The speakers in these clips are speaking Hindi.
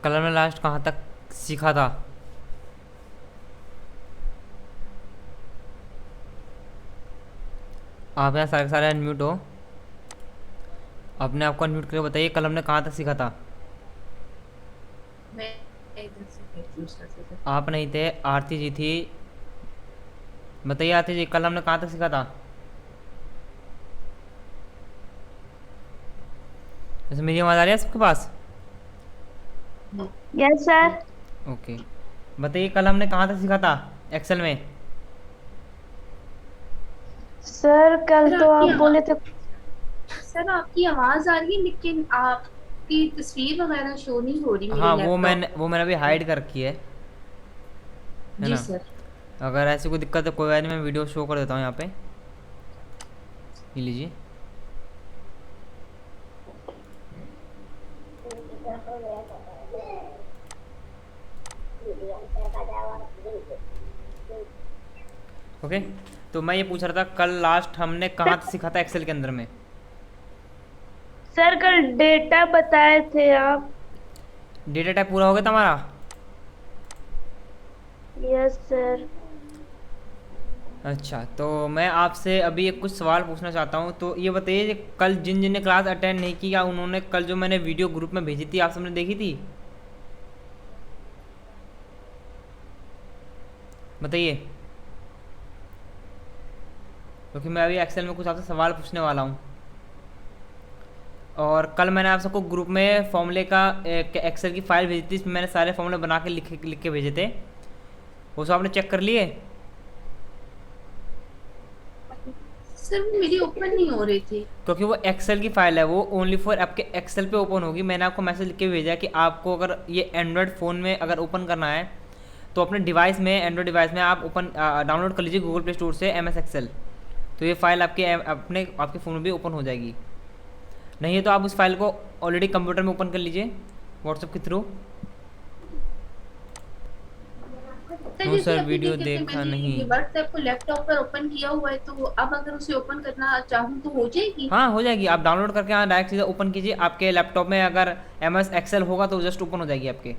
कल हमने लास्ट कहाँ तक सीखा था? आप यहाँ सारे सारे अनम्यूट हो, अपने आप को अनम्यूट करके बताइए कल हमने कहाँ तक सीखा था। मैं इधर से देखती हूँ सर से। आप नहीं थे, आरती जी थी। बताइए आरती जी, कल हमने कहाँ तक सीखा था? जैसे मेरी आवाज़ आ रही है सबके पास? Yes sir. ओके, बताइए कल हमने कहाँ तक सीखा था एक्सेल में? सर कल सर तो आपकी आप बोले थे। सर आपकी आवाज आ रही है लेकिन आपकी तस्वीर वगैरह शो नहीं हो रही मेरे हाँ, लैपटॉप। वो मैंने अभी हाइड कर रखी है जी ना? सर। अगर ऐसी कोई दिक्कत है कोई बात नहीं, मैं वीडियो शो कर देता हूँ यहाँ पे, ये लीजिए। ओके, तो मैं ये पूछ रहा था कल लास्ट हमने कहाँ तक सीखा था एक्सेल के अंदर में? सर कल डेटा बताए थे आप। डेटा टाइप पूरा हो गया था हमारा? Yes sir. अच्छा, तो मैं आपसे अभी एक कुछ सवाल पूछना चाहता हूँ, तो ये बताइए कि कल जिन जिन ने क्लास अटेंड नहीं की, या उन्होंने कल जो मैंने वीडियो ग्रुप में भेजी थी आप सबने देखी थी? बताइए, क्योंकि मैं अभी एक्सेल में कुछ आपसे सवाल पूछने वाला हूँ। और कल मैंने आप सबको ग्रुप में फॉर्मूले का एक एक्सेल की फाइल भेजी थी, इसमें मैंने सारे फॉर्मूले बना के लिख के भेजे थे, वो सब आपने चेक कर लिए? सर वो मेरी ओपन नहीं हो रही थी। क्योंकि वो एक्सेल की फाइल है, वो ओनली फॉर आपके एक्सेल पे ओपन होगी। मैंने आपको मैसेज लिख के भेजा है कि आपको अगर ये एंड्रॉयड फ़ोन में अगर ओपन करना है तो अपने डिवाइस में, एंड्रॉयड डिवाइस में आप ओपन डाउनलोड कर लीजिए गूगल प्ले स्टोर से MS एक्सेल, तो ये फाइल आपके फ़ोन में भी ओपन हो जाएगी। नहीं है तो आप उस फाइल को ऑलरेडी कंप्यूटर में ओपन कर लीजिए व्हाट्सएप के थ्रू। सर नो जैसे सर, अभी क्या वीडियो कहते हैं, देखा मैंने नहीं। ये व्हाट्सएप को लैपटॉप पर ओपन किया हुआ है तो अब अगर उसे ओपन करना चाहूँ तो हो जाएगी। हाँ हो जाएगी, आप डाउनलोड करके यहाँ डायरेक्ट सीधा ओपन कीजिए, आपके लैपटॉप में अगर MS एक्सेल होगा तो जस्ट ओपन हो जाएगी आपके।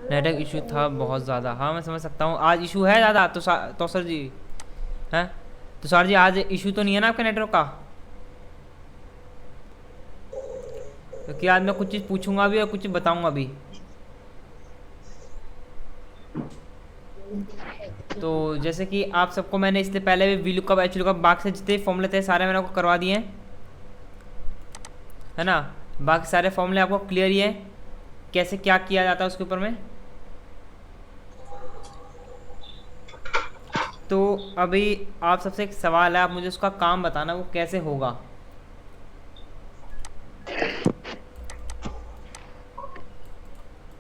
नेटवर्क इशू था बहुत ज़्यादा, हाँ मैं समझ सकता हूँ, आज इशू है ज़्यादा तो सर जी हैं, तो सर जी आज इशू तो नहीं है ना आपके नेटवर्क का? क्योंकि आज मैं कुछ चीज़ पूछूंगा भी और कुछ चीज़ बताऊंगा भी। तो जैसे कि आप सबको मैंने इससे पहले भी VLOOKUP HLOOKUP बाकी से जितने फॉर्मूले थे सारे मैंने आपको करवा दिए हैं, है ना? बाकी सारे फॉर्मूले आपको क्लियर ही है कैसे क्या किया जाता है उसके ऊपर में। तो अभी आप सबसे एक सवाल है, आप मुझे उसका काम बताना वो कैसे होगा।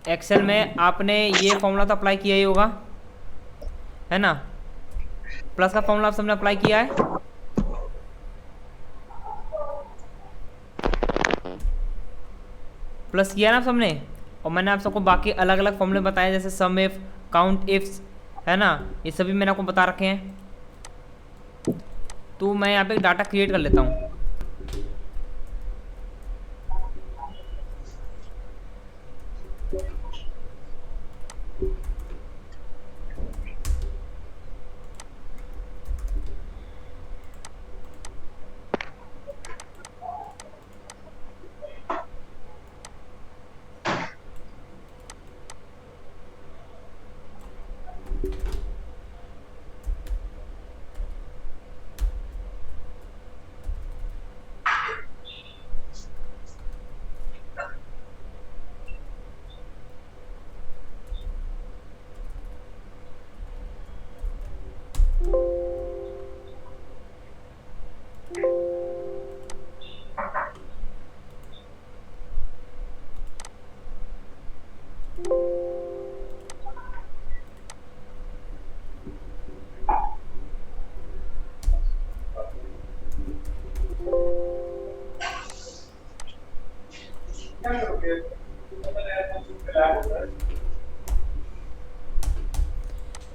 एक्सेल में आपने ये फॉर्मूला तो अप्लाई किया ही होगा, है ना? प्लस का फॉर्मूला आप सबने अप्लाई किया है? प्लस किया ना आप सबने? और मैंने आप सबको बाकी अलग अलग फॉर्मूले बताए, जैसे सम इफ, काउंट इफ्स, है ना? ये सभी मैंने आपको बता रखे हैं। तो मैं यहाँ पे डाटा क्रिएट कर लेता हूँ।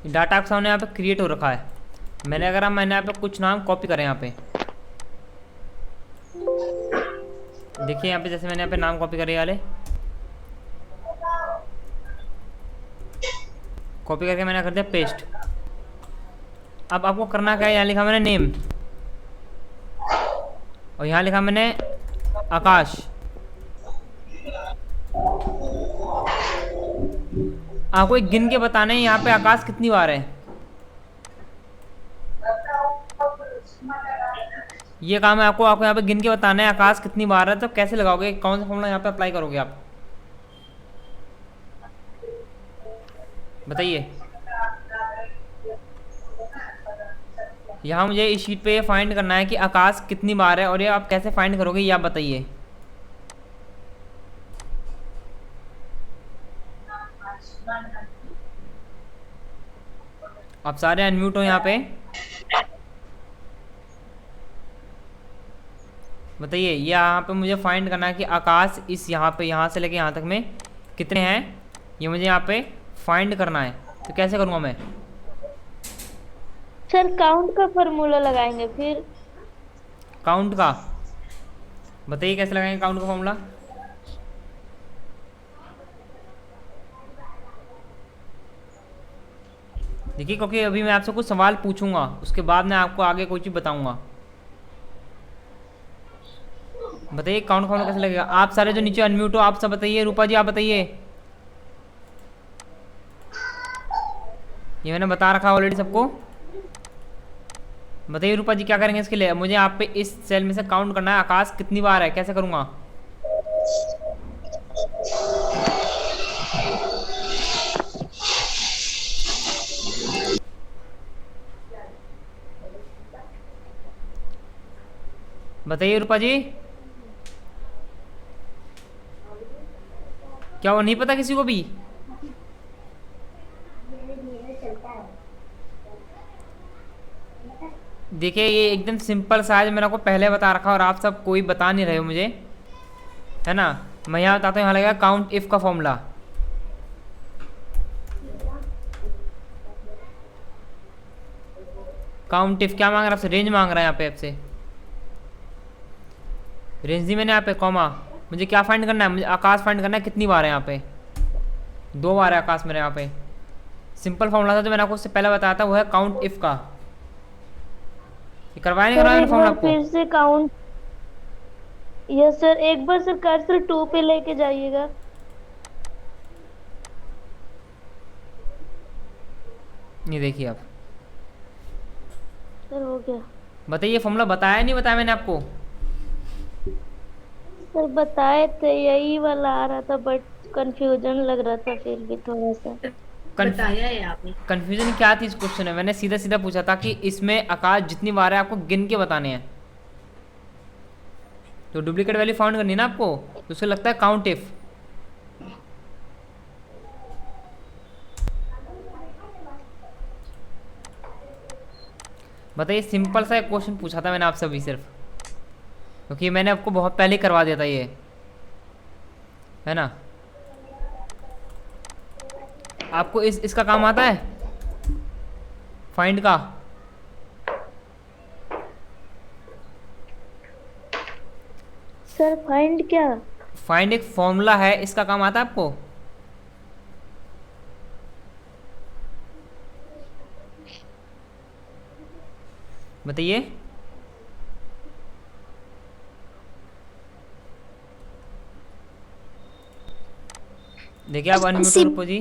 डाटा आपके सामने यहाँ पे क्रिएट हो रखा है। मैंने यहाँ पे कुछ नाम कॉपी करें यहाँ पे, देखिए यहाँ पे जैसे मैंने यहाँ पे नाम कॉपी करे वाले कॉपी करके मैंने कर दिया पेस्ट। अब आपको करना क्या है, यहाँ लिखा मैंने नेम और यहाँ लिखा मैंने आकाश। आपको एक गिन के बताना है यहाँ पे आकाश कितनी बार है। ये काम है आपको आपको यहाँ पे गिन के बताना है आकाश कितनी बार है। तो कैसे लगाओगे, कौन सा फॉर्मूला यहाँ पे अप्लाई करोगे आप बताइए। यहाँ मुझे इस शीट पे ये फाइंड करना है कि आकाश कितनी बार है, और ये आप कैसे फाइंड करोगे ये आप बताइए। आप सारे अनम्यूट हो यहाँ पे, बताइए। ये यहाँ पे मुझे फाइंड करना है कि आकाश इस यहाँ से लेके यहाँ तक में कितने हैं, ये मुझे यहाँ पे फाइंड करना है। तो कैसे करूँगा मैं? सर काउंट का फॉर्मूला लगाएंगे फिर। काउंट का बताइए कैसे लगाएंगे काउंट का फॉर्मूला। देखिए क्योंकि अभी मैं आपसे कुछ सवाल पूछूंगा, उसके बाद मैं आपको आगे कोई चीज़ बताऊंगा। बताइए काउंट फॉर्मूला कैसे लगेगा। आप सारे जो नीचे अनम्यूट हो आप सब बताइए। रूपा जी आप बताइए। ये मैंने बता रखा ऑलरेडी सबको। बताइए रूपा जी क्या करेंगे इसके लिए। मुझे आप पे इस सेल में से काउंट करना है आकाश कितनी बार है, कैसे करूँगा? बताइए रूपा जी। क्या वो नहीं पता किसी को भी? देखिए ये एकदम सिंपल सा है, मैंने आपको पहले बता रखा और आप सब कोई बता नहीं रहे हो मुझे, है ना। मैं यहाँ बताता हूँ। यहाँ लगेगा काउंट इफ का फॉर्मूला। काउंट इफ क्या मांग रहा है आपसे? रेंज मांग रहा है यहाँ पे आपसे। रेंज दी मैंने यहाँ पे कॉमा। मुझे क्या फाइंड करना है? मुझे आकाश फाइंड करना है कितनी बार है यहाँ पे। 2 बार है आकाश मेरे यहाँ पे। सिंपल फॉर्मूला था जो मैंने आपको उससे पहले बताया था, वो है काउंट इफ का। ये करवाया नहीं करवाया फॉर्मूला आपको? फिर से काउंट। यस सर, एक बार सर कर्सर 2 पे लेके जाइएगा। ये देखिए आप। सर हो गया। बताइए फॉर्मूला बताया नहीं बताया मैंने आपको? सर बताए थे, यही वाला आ रहा था बट कंफ्यूजन लग रहा था फिर भी थोड़ा सा। बताया है आपने। कंफ्यूजन क्या थी इस क्वेश्चन में? मैंने सीधा सीधा पूछा था कि इसमें आकाश जितनी बार है आपको गिन के बताने हैं। तो डुप्लीकेट वैल्यू फाउंड करनी है ना आपको, तो उसको लगता है काउंट इफ। बताइए सिंपल सा एक क्वेश्चन पूछा था मैंने आपसे अभी सिर्फ, क्योंकि मैंने आपको बहुत पहले ही करवा दिया था ये, है ना। आपको इसका काम आता है फाइंड का? सर फाइंड क्या? फाइंड एक फॉर्मूला है, इसका काम आता है आपको? बताइए। देखिए आप अनम्यूट हो रूपो जी।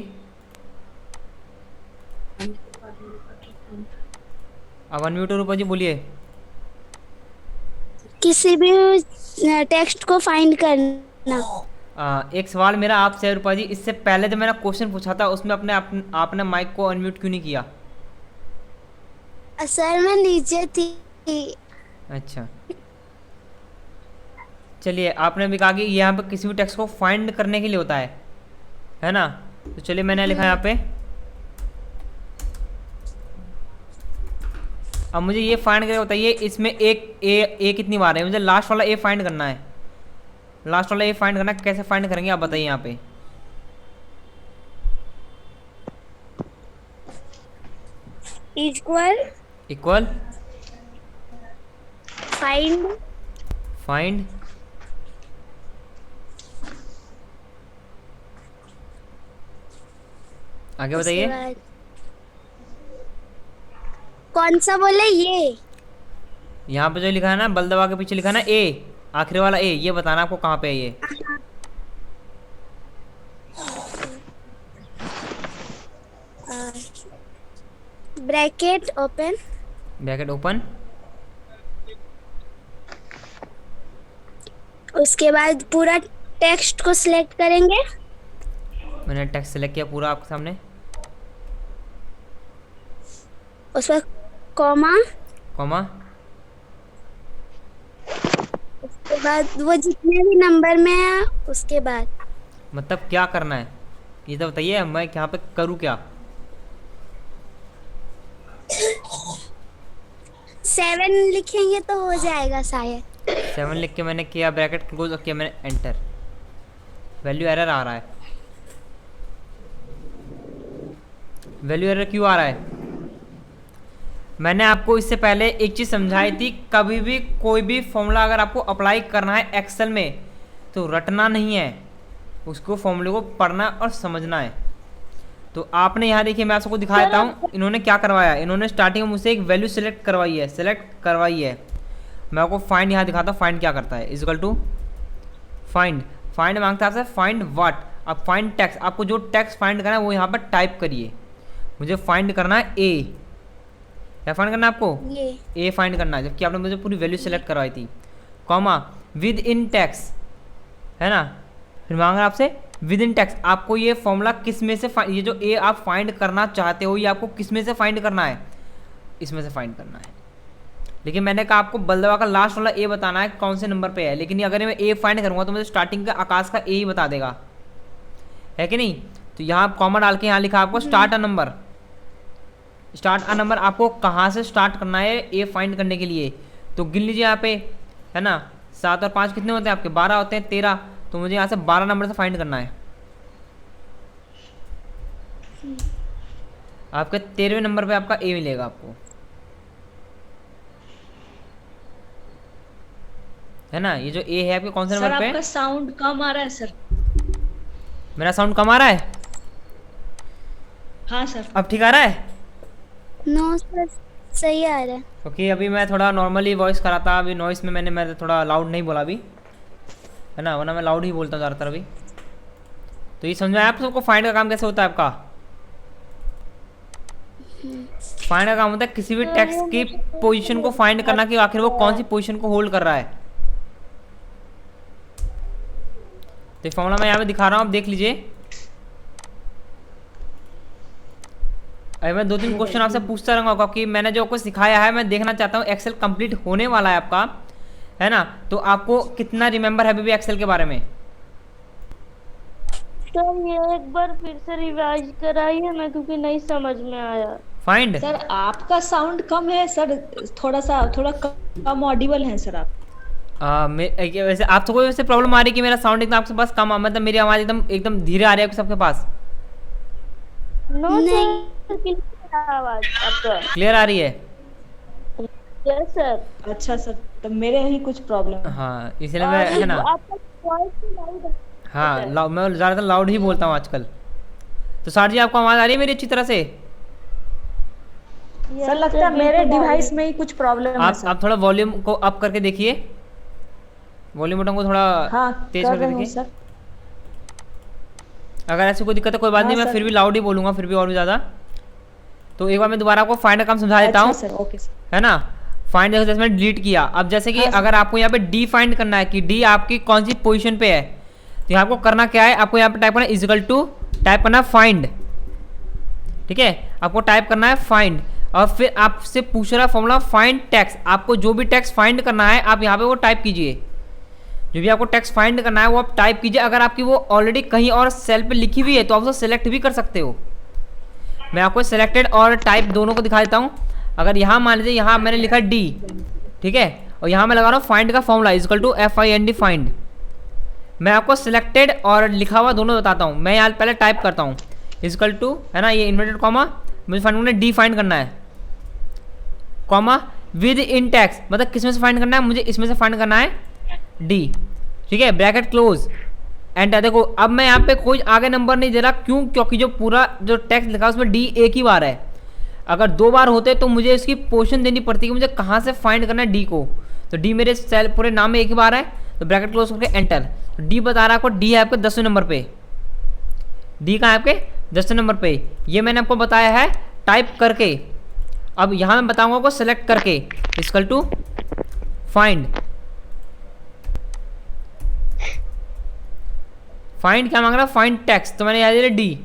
अब अनम्यूट हो रूपो जी, बोलिए। किसी भी टेक्स्ट को फाइंड करना। एक सवाल मेरा आपसे है रूपा जी, इससे पहले जब मैंने क्वेश्चन पूछा था उसमें आपने माइक को अनम्यूट क्यों नहीं किया? सर मैं नीचे थी। अच्छा चलिए, आपने भी कहा कि यहाँ पे किसी भी टेक्स्ट को फाइंड करने के लिए होता है ना। तो चलिए मैंने लिखा यहाँ पे। अब मुझे ये फाइंड करके बताइए इसमें एक ए कितनी बार है। मुझे लास्ट वाला ए फाइंड करना है। लास्ट वाला ए फाइंड करना है, कैसे फाइंड करेंगे आप बताइए यहाँ पे। इक्वल इक्वल फाइंड फाइंड आगे उसके बताइए। बाद कौन सा बोले ये? यहाँ पे जो लिखा है ना, बल दबा के पीछे लिखा है ना ए, आखिरी वाला ए, ये बताना आपको कहाँ पे है ये। ब्रैकेट ओपन, ब्रैकेट ओपन, उसके बाद पूरा टेक्स्ट को सिलेक्ट करेंगे, मैंने टेक्स्ट सेलेक्ट किया पूरा आपके सामने। उसके बाद कॉमा, कॉमा, उसके बाद वो जितने भी नंबर में है उसके बाद मतलब क्या करना है ये तो बताइए, मैं यहाँ पे करूँ क्या? 7 लिखेंगे तो हो जाएगा शायद। 7 लिख के मैंने किया, ब्रैकेट क्लोज किया मैंने, एंटर। वैल्यू एरर आ रहा है। वैल्यू एरर क्यों आ रहा है? मैंने आपको इससे पहले एक चीज़ समझाई थी, कभी भी कोई भी फॉर्मूला अगर आपको अप्लाई करना है एक्सेल में तो रटना नहीं है, उसको फॉर्मूले को पढ़ना और समझना है। तो आपने यहाँ देखिए, मैं आपको दिखा देता हूँ इन्होंने क्या करवाया। इन्होंने स्टार्टिंग में मुझसे एक वैल्यू सिलेक्ट करवाई है। मैं आपको फाइंड यहाँ दिखाता हूँ, फाइंड क्या करता है। इक्वल टू फाइंड, फाइंड मांगता है आपसे फाइंड व्हाट। अब फाइंड टेक्स्ट, आपको जो टेक्स्ट फाइंड करना है वो यहाँ पर टाइप करिए। मुझे फाइंड करना है ए, क्या फाइंड करना है आपको? ये ए फाइंड करना है, जबकि आपने मुझे पूरी वैल्यू सेलेक्ट करवाई थी। कॉमा विद इन टेक्स्ट, है ना, फिर मांग रहा है आपसे विद इन टेक्स्ट। आपको ये फॉर्मूला किस में से ये जो ए आप फाइंड करना चाहते हो ये आपको किस में से फाइंड करना है? इसमें से फाइंड करना है। लेकिन मैंने कहा आपको बलदवा का लास्ट वाला ए बताना है कौन से नंबर पे है, लेकिन अगर मैं ए फाइंड करूँगा तो मुझे स्टार्टिंग का आकाश का ए ही बता देगा, है कि नहीं? तो यहाँ आप कॉमा डाल के यहाँ लिखा आपको start a number. Start a number आपको कहाँ से स्टार्ट करना है ए फाइंड करने के लिए? तो गिन लीजिए यहाँ पे, है ना, 7 और 5 कितने होते हैं आपके? 12 होते हैं, 13। तो मुझे यहाँ से 12 नंबर से फाइंड करना है। आपके 13वें नंबर पे आपका ए मिलेगा आपको, है ना। ये जो ए है आपके कौन से नंबर पे? आपका साउंड कम आ रहा है सर। मेरा साउंड कम आ रहा है? हाँ सर। अब ठीक आ रहा है? नो सर, सही आ रहा है। क्योंकि अभी मैं थोड़ा नॉर्मली वॉइस करा था, अभी नॉइस में मैं थोड़ा लाउड नहीं बोला अभी, है ना, वरना मैं लाउड ही बोलता हूँ ज़्यादातर अभी। तो ये समझा आप सबको फाइंड का काम कैसे होता है आपका? फाइंड का काम होता है किसी भी टेक्स्ट की पोजीशन को फाइंड करना कि आखिर वो कौन सी पोजीशन को होल्ड कर रहा है। तो फॉर्मूला मैं यहाँ पे दिखा रहा हूँ, आप देख लीजिए। अभी मैं 2-3 क्वेश्चन आपसे पूछता रहूँगा क्योंकि मैंने जो कुछ सिखाया है मैं देखना चाहता हूँ एक्सेल कंप्लीट होने वाला है आपका, है ना। तो आपको कितना रिमेंबर है अभी एक्सेल के बारे में? सर ये एक बार फिर से रिवाइज कराइए ना, क्योंकि नहीं समझ में आया। फाइंड सर आपका साउंड कम है सर, थोड़ा कम ऑडिबल है सर आप। वैसे आपको कोई वैसे प्रॉब्लम आ रही है कि मेरा साउंड एकदम आपके पास कम, मतलब मेरी आवाज़ एकदम धीरे आ रही है सबके पास? नो नहीं। सर, क्लियर आवाज आपका क्लियर आ रही है? Yes sir. अच्छा सर, तो मेरे ही कुछ प्रॉब्लम है। हाँ इसलिए मैं, है ना, आपका वॉइस भी लाउड है। हाँ मैं ज़्यादातर लाउड ही बोलता हूँ आजकल। तो सर जी आपको आवाज़ आ रही है मेरी अच्छी तरह से? सर लगता है मेरे डिवाइस में ही कुछ प्रॉब्लम है सर। आप थोड़ा वॉल्यूम को अप करके देखिए, वॉल्यूम बटन को थोड़ा हाँ तेज कर करके रहे हूँ देखिए। सर। अगर ऐसी कोई दिक्कत है कोई बात हाँ नहीं, मैं सर। फिर भी लाउड ही बोलूँगा, फिर भी और भी ज़्यादा। तो एक बार मैं दोबारा आपको फाइंड का काम समझा देता हूँ, अच्छा सर, ओके सर। है ना। फाइंड जैसे मैंने डिलीट किया, अब जैसे कि हाँ, अगर आपको यहाँ पे डी फाइंड करना है कि डी आपकी कौन सी पोजीशन पे है, तो यहाँ आपको करना क्या है, आपको यहाँ पे टाइप करना है इक्वल टू, टाइप करना है फाइंड, ठीक है। आपको टाइप करना है फाइंड और फिर आपसे पूछ रहा है फॉर्मूला फाइंड टेक्स्ट। आपको जो भी टेक्स्ट फाइंड करना है आप यहाँ पे वो टाइप कीजिए, जो भी आपको टेक्स्ट फाइंड करना है वो आप टाइप कीजिए। अगर आपकी वो ऑलरेडी कहीं और सेल पे लिखी हुई है तो आप उसे सेलेक्ट भी कर सकते हो। मैं आपको सेलेक्टेड और टाइप दोनों को दिखा देता हूँ। अगर यहाँ मान लीजिए यहाँ मैंने लिखा डी, ठीक है, और यहाँ मैं लगा रहा हूँ फाइंड का formula equal to FIND find. मैं आपको सिलेक्टेड और लिखा हुआ दोनों बताता हूँ। मैं यहाँ पहले टाइप करता हूँ इक्वल टू, है ना, ये इन्वर्टेड कॉमा, मुझे फाइंड करना है डी फाइंड करना है, कॉमा विद इन टेक्स्ट, मतलब किस में से फाइंड करना है, मुझे इसमें से फाइंड करना है डी, ठीक है, ब्रैकेट क्लोज, एंटर। देखो अब मैं यहाँ पे कोई आगे नंबर नहीं दे रहा, क्यों? क्योंकि जो पूरा जो टेक्स्ट लिखा है उसमें डी एक ही बार है। अगर 2 बार होते तो मुझे इसकी पोजीशन देनी पड़ती कि मुझे कहाँ से फाइंड करना है डी को। तो डी मेरे सेल पूरे नाम में एक ही बार है, तो ब्रैकेट क्लोज करके एंटर। तो डी बता रहा है आपको, डी है आपके 10वें नंबर पे। डी कहाँ है आपके 10वें नंबर पे। ये मैंने आपको बताया है टाइप करके। अब यहाँ मैं बताऊंगा आपको सेलेक्ट करके, इक्वल टू फाइंड। फाइंड क्या मांग रहा है? Find text. तो मैंने याद दिया डी,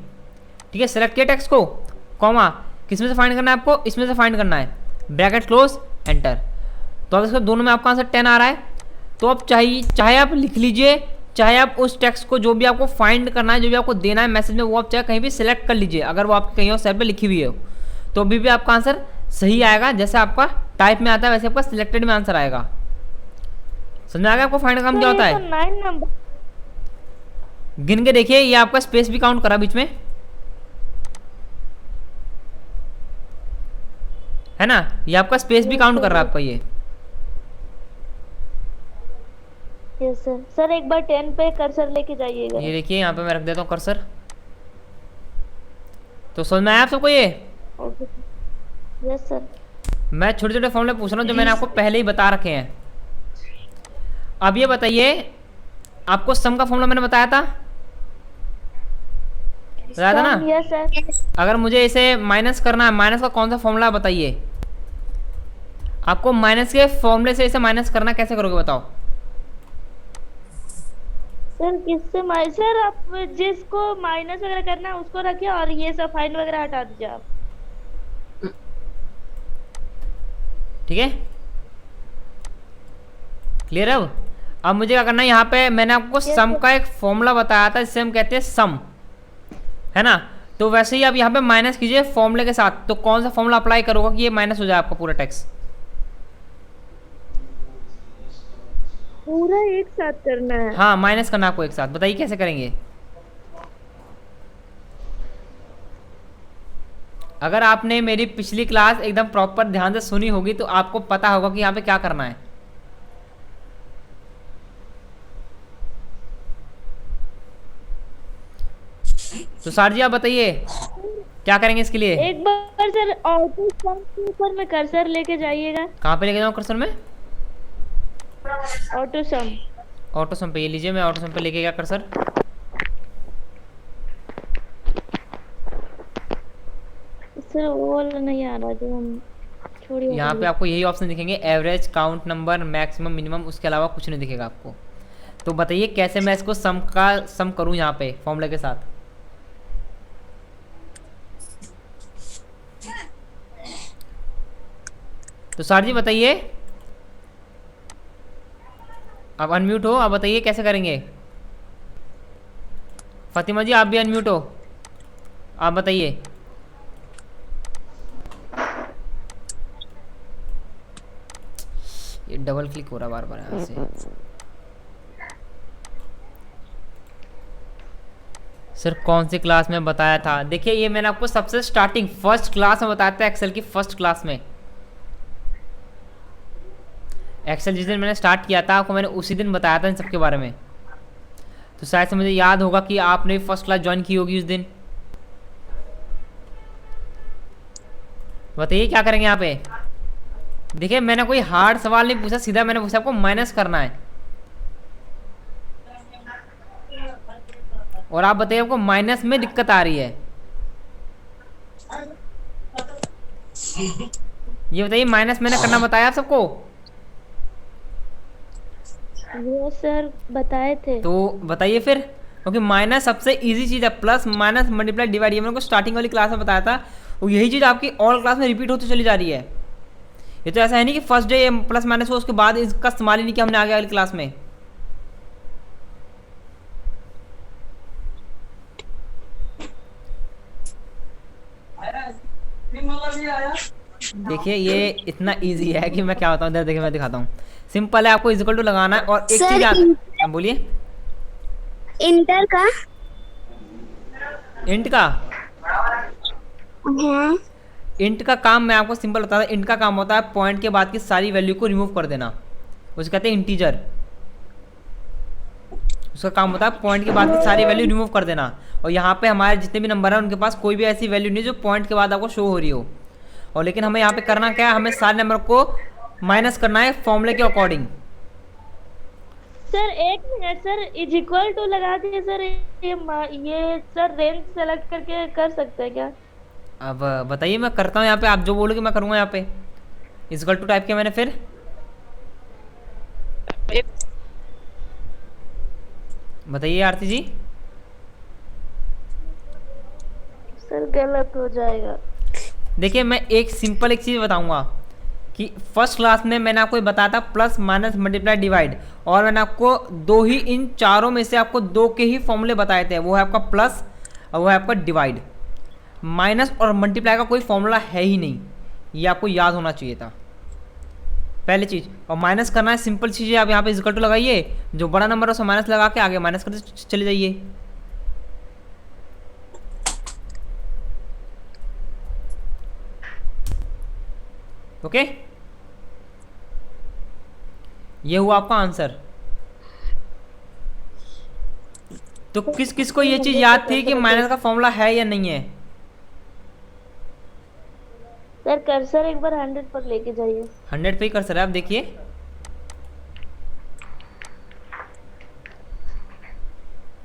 ठीक है। सेलेक्ट किया टेक्स्ट को, कॉमा, किसमें से फाइंड करना है आपको? इसमें से फाइंड करना है, ब्रैकेट क्लोज एंटर। तो अब इसको दोनों में आपका आंसर 10 आ रहा है। तो अब चाहे आप लिख लीजिए, चाहे आप उस टेक्स्ट को जो भी आपको फाइंड करना है, जो भी आपको देना है मैसेज में, वो आप चाहे कहीं भी सिलेक्ट कर लीजिए। अगर वो आपके कहीं और सेल पे लिखी हुई है तो अभी भी आपका आंसर सही आएगा। जैसे आपका टाइप में आता है वैसे आपका सिलेक्टेड में आंसर आएगा। समझ में आ गया आपको फाइंड का काम क्या होता है? 9 नंबर गिन के देखिए, ये आपका स्पेस भी काउंट करा बीच में, है ना? ये आपका स्पेस भी काउंट कर रहा है आपका ये। Yes sir. सर एक बार 10 पे कर्सर लेके जाइएगा। ये देखिए यहाँ पे मैं रख देता हूँ कर्सर। तो समझ में आया आप सबको ये? Okay yes sir. मैं छोटे छोटे फॉर्मूले पूछ रहा हूँ जो मैंने आपको पहले ही बता रखे हैं। अब ये बताइए, आपको सम का फॉर्मूला मैंने बताया था ना? Yes sir. अगर मुझे इसे माइनस करना है, माइनस का कौन सा फॉर्मूला बताइए? आपको माइनस के फॉर्मूले से इसे माइनस करना कैसे करोगे बताओ? सर किससे सर आप जिसको माइनस वगैरह करना है उसको रखिए और ये सब फाइन वगैरह हटा दीजिए आप। ठीक है, क्लियर है? अब मुझे क्या करना है, यहाँ पे मैंने आपको सम का एक फॉर्मूला बताया था, जिससे हम कहते हैं सम, है ना? तो वैसे ही आप यहाँ पे माइनस कीजिए फॉर्मूले के साथ। तो कौन सा फॉर्मूला अप्लाई करोगे कि ये माइनस हो जाए आपका पूरा टेक्स्ट? पूरा एक साथ करना है? हाँ, माइनस करना आपको एक साथ। बताइए कैसे करेंगे? अगर आपने मेरी पिछली क्लास एकदम प्रॉपर ध्यान से सुनी होगी तो आपको पता होगा कि यहाँ पे क्या करना है। तो सर जी आप बताइए क्या करेंगे इसके लिए? एक बार सर ऑटो सम के ऊपर में कर्सर लेके जाइएगा। कहाँ पे लेके जाऊँ कर्सर में? ऑटो सम। ऑटो सम पे, ये लीजिए, मैं ऑटो सम पे लेके गया कर्सर। सर वो वाला नहीं आ रहा जो हम छोड़िए। यहाँ पे आपको यही ऑप्शन दिखेंगे, average, count number, maximum, minimum, उसके अलावा कुछ नहीं दिखेगा आपको। तो बताइए कैसे मैं इसको सम करूँ यहाँ पे फॉर्मूले के साथ? तो सर जी बताइए, आप अनम्यूट हो, आप बताइए कैसे करेंगे? फातिमा जी आप भी अनम्यूट हो, आप बताइए। ये डबल क्लिक हो रहा बार बार यहाँ से। सर कौन सी क्लास में बताया था? देखिए ये मैंने आपको सबसे स्टार्टिंग फर्स्ट क्लास में बताया था, एक्सेल की फर्स्ट क्लास में। एक्सेल जिस दिन मैंने स्टार्ट किया था आपको मैंने उसी दिन बताया था इन सब के बारे में। तो शायद से मुझे याद होगा कि आपने फर्स्ट क्लास ज्वाइन की होगी उस दिन। बताइए क्या करेंगे यहाँ पे? देखिए मैंने कोई हार्ड सवाल नहीं पूछा, सीधा मैंने पूछा आपको माइनस करना है। और आप बताइए आपको माइनस में दिक्कत आ रही है? ये बताइए माइनस मैंने करना बताया आप सबको? वो सर बताए थे। तो बताइए फिर, क्योंकि माइनस सबसे इजी चीज़ है। प्लस माइनस मल्टीप्लाई डिवाइड, ये मैंने को स्टार्टिंग वाली क्लास में बताया था, और यही चीज़ आपकी ऑल क्लास में रिपीट होती चली जा रही है। ये तो ऐसा है नहीं कि फर्स्ट डे प्लस माइनस हो उसके बाद इसका इस्तेमाल ही नहीं किया हमने आगे वाली क्लास में। देखिए ये इतना इजी है कि मैं क्या बताऊँ, इधर देखिए मैं दिखाता हूँ। सिंपल है, आपको इक्वल टू लगाना है और एक चीज बोलिए। इंटर का इंट का हाँ। इंट का काम मैं आपको सिंपल बताता हूँ। इंट का काम होता है पॉइंट के बाद की सारी वैल्यू को रिमूव कर देना, उसे कहते हैं इंटीजर। उसका काम होता है पॉइंट के बाद की सारी वैल्यू रिमूव कर देना। और यहाँ पे हमारे जितने भी नंबर हैं उनके पास कोई भी ऐसी वैल्यू नहीं जो पॉइंट के बाद आपको शो हो रही हो। और लेकिन हमें यहाँ पे करना क्या है, हमें सारे नंबर को माइनस करना है फॉर्मूले के अकॉर्डिंग। सर एक minute sir, is equal to लगा के सर ये सर रेंज सेलेक्ट करके कर सकते हैं क्या? अब बताइए, मैं करता हूँ यहाँ पे, आप जो बोलोगे मैं करूँगा। यहाँ पे इक्वल टू टाइप किया मैंने, फिर बताइए आरती जी। सर गलत हो जाएगा। देखिए मैं एक सिंपल एक चीज़ बताऊंगा कि फर्स्ट क्लास में मैंने आपको बताया था प्लस माइनस मल्टीप्लाई डिवाइड, और मैंने आपको दो ही, इन चारों में से आपको दो के ही फॉर्मूले बताए थे, वो है आपका प्लस और वो है आपका डिवाइड। माइनस और मल्टीप्लाई का कोई फॉर्मूला है ही नहीं, ये आपको याद होना चाहिए था पहली चीज़। और माइनस करना है, सिंपल चीज़ है, आप यहाँ पे इक्वल टू लगाइए, जो बड़ा नंबर है उसे माइनस लगा के आगे माइनस करते चले जाइए। ओके, ये हुआ आपका आंसर। तो किस किस को ये चीज याद थी कि माइनस का फॉर्मूला है या नहीं है? सर कर्सर एक बार 100 पर लेके जाइए। 100 पे ही कर्सर है, आप देखिए।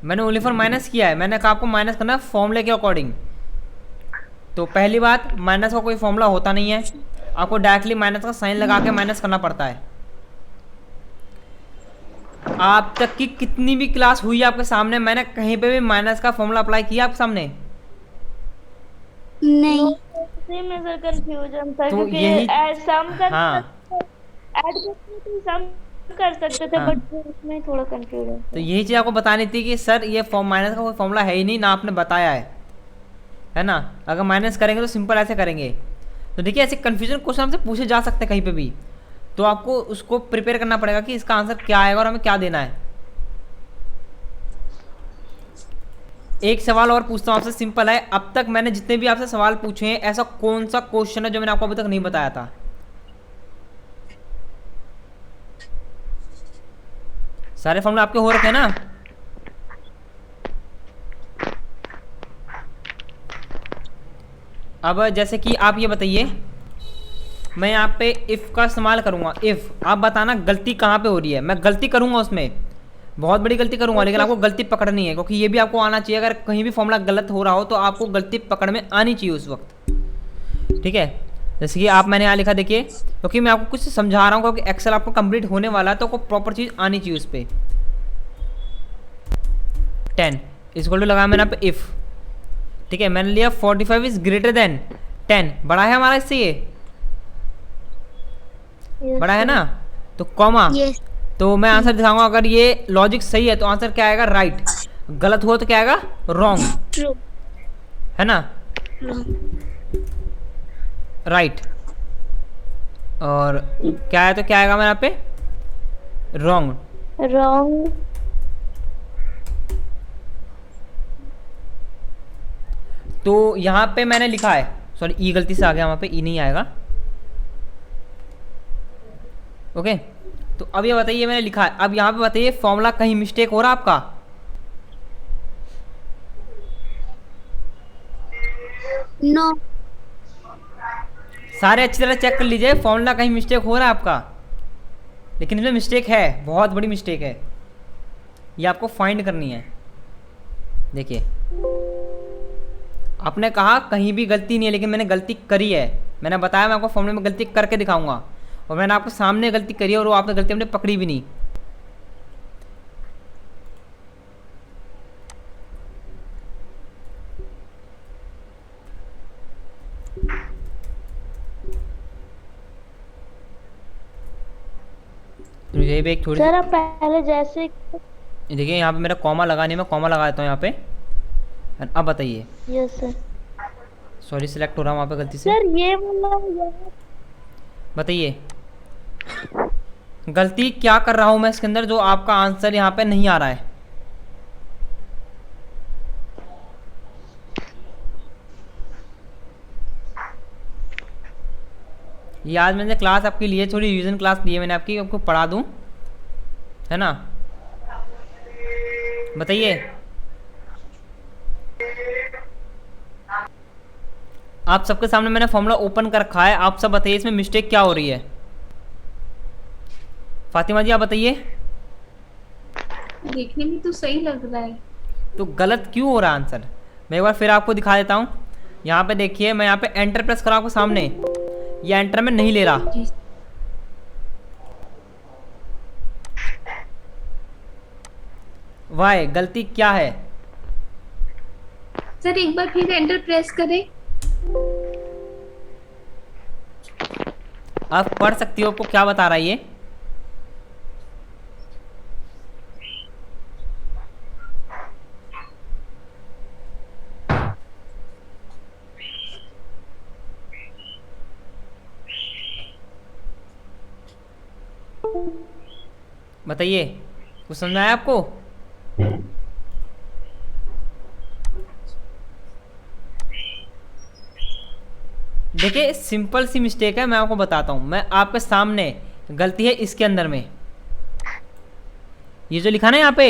मैंने ओनली फॉर माइनस किया है, मैंने कहा आपको माइनस करना है फॉर्मूले के अकॉर्डिंग। तो पहली बात, माइनस का कोई फॉर्मूला होता नहीं है, आपको डायरेक्टली माइनस का साइन लगा के माइनस करना पड़ता है। आप तक की कितनी भी क्लास हुई है आपके सामने, मैंने कहीं पे भी माइनस का फॉर्मूला अप्लाई किया आपके सामने? नहीं। इसी में सर कंफ्यूजन था, तो क्योंकि यही- सम कर हाँ, ऐड करते थे, सम कर सकते थे, हाँ। बट उसमें थोड़ा कंफ्यूजन। तो यही चीज़ आपको बतानी थी कि सर ये माइनस का कोई फॉर्मूला है ही नहीं, ना आपने बताया है ना। अगर माइनस करेंगे तो सिंपल ऐसे करेंगे। तो देखिए ऐसे कन्फ्यूजन क्वेश्चन हमसे पूछे जा सकते हैं कहीं पे भी, तो आपको उसको प्रिपेयर करना पड़ेगा कि इसका आंसर क्या आएगा और हमें क्या देना है। एक सवाल और पूछता हूँ आपसे, सिंपल है। अब तक मैंने जितने भी आपसे सवाल पूछे हैं, ऐसा कौन सा क्वेश्चन है जो मैंने आपको अभी तक नहीं बताया था? सारे फॉर्मूले आपके हो रखे हैं ना? अब जैसे कि आप ये बताइए, मैं यहाँ पे इफ़ का इस्तेमाल करूँगा। इफ़ आप बताना गलती कहाँ पे हो रही है, मैं गलती करूँगा उसमें, बहुत बड़ी गलती करूँगा, लेकिन आपको गलती पकड़नी है, क्योंकि ये भी आपको आना चाहिए। अगर कहीं भी फॉर्मूला गलत हो रहा हो तो आपको गलती पकड़ में आनी चाहिए उस वक्त, ठीक है। जैसे कि आप मैंने यहाँ लिखा, देखिए, क्योंकि मैं आपको कुछ समझा रहा हूँ, क्योंकि एक्सेल आपको कंप्लीट होने वाला है, तो आपको प्रॉपर चीज़ आनी चाहिए उस पर। 10 इक्वल टू लगाया मैंने यहाँ पे इफ़, ठीक है। मैंने लिया 45 इज ग्रेटर देन 10, बड़ा है हमारा इससे, ये बड़ा है ना, तो कॉमा। यस। तो मैं आंसर दिखाऊंगा, अगर ये लॉजिक सही है तो आंसर क्या आएगा? राइट। गलत हुआ तो क्या आएगा? Wrong, true. है ना, राइट। और क्या है तो क्या आएगा मेरे यहाँ पे? रॉन्ग। रॉन्ग। तो यहाँ पे मैंने लिखा है, सॉरी ई गलती से आ गया, वहाँ पे ई नहीं आएगा। ओके, तो अब ये बताइए, मैंने लिखा है, अब यहाँ पे बताइए फॉर्मूला कहीं मिस्टेक हो रहा है आपका? नो। सारे अच्छी तरह चेक कर लीजिए, फॉर्मूला कहीं मिस्टेक हो रहा है आपका। लेकिन इसमें मिस्टेक है, बहुत बड़ी मिस्टेक है, ये आपको फाइंड करनी है। देखिए, आपने कहा कहीं भी गलती नहीं है, लेकिन मैंने गलती करी है। मैंने बताया मैं आपको फॉर्मूले में गलती करके दिखाऊंगा, और मैंने आपको सामने गलती करी है, और वो आपने गलती हमने पकड़ी भी नहीं। तो ये भी एक थोड़ी, सर आप पहले जैसे, देखिए यहाँ पे मेरा कॉमा लगा नहीं, मैं कॉमा लगा देता हूँ यहाँ पे। अब बताइए, यस सर। सॉरी सिलेक्ट हो रहा हूँ वहाँ पे गलती से। सर ये वाला, बताइए गलती क्या कर रहा हूँ मैं इसके अंदर, जो आपका आंसर यहाँ पे नहीं आ रहा है? ये आज मैंने क्लास आपके लिए थोड़ी रिवीजन क्लास ली है मैंने आपकी, आपको पढ़ा दूँ, है ना। बताइए। आप सबके सामने मैंने फॉर्मूला ओपन कर रखा है, आप सब बताइए इसमें मिस्टेक क्या हो रही है। फातिमा जी आप बताइए। देखने में तो सही लग रहा है। तो गलत क्यों हो रहा है आंसर? मैं एक बार फिर आपको दिखा देता हूँ। यहाँ पे देखिए, मैं यहाँ पे एंटर प्रेस करा आपको सामने, ये एंटर में नहीं ले रहा। जी वाई, गलती क्या है? सर, एक बार फिर एंटर प्रेस करें। आप पढ़ सकती हो आपको क्या बता रहा है ये? बताइए, कुछ समझ में आया आपको? देखिए सिंपल सी मिस्टेक है, मैं आपको बताता हूँ। मैं आपके सामने, गलती है इसके अंदर में, ये जो लिखा ना यहाँ पे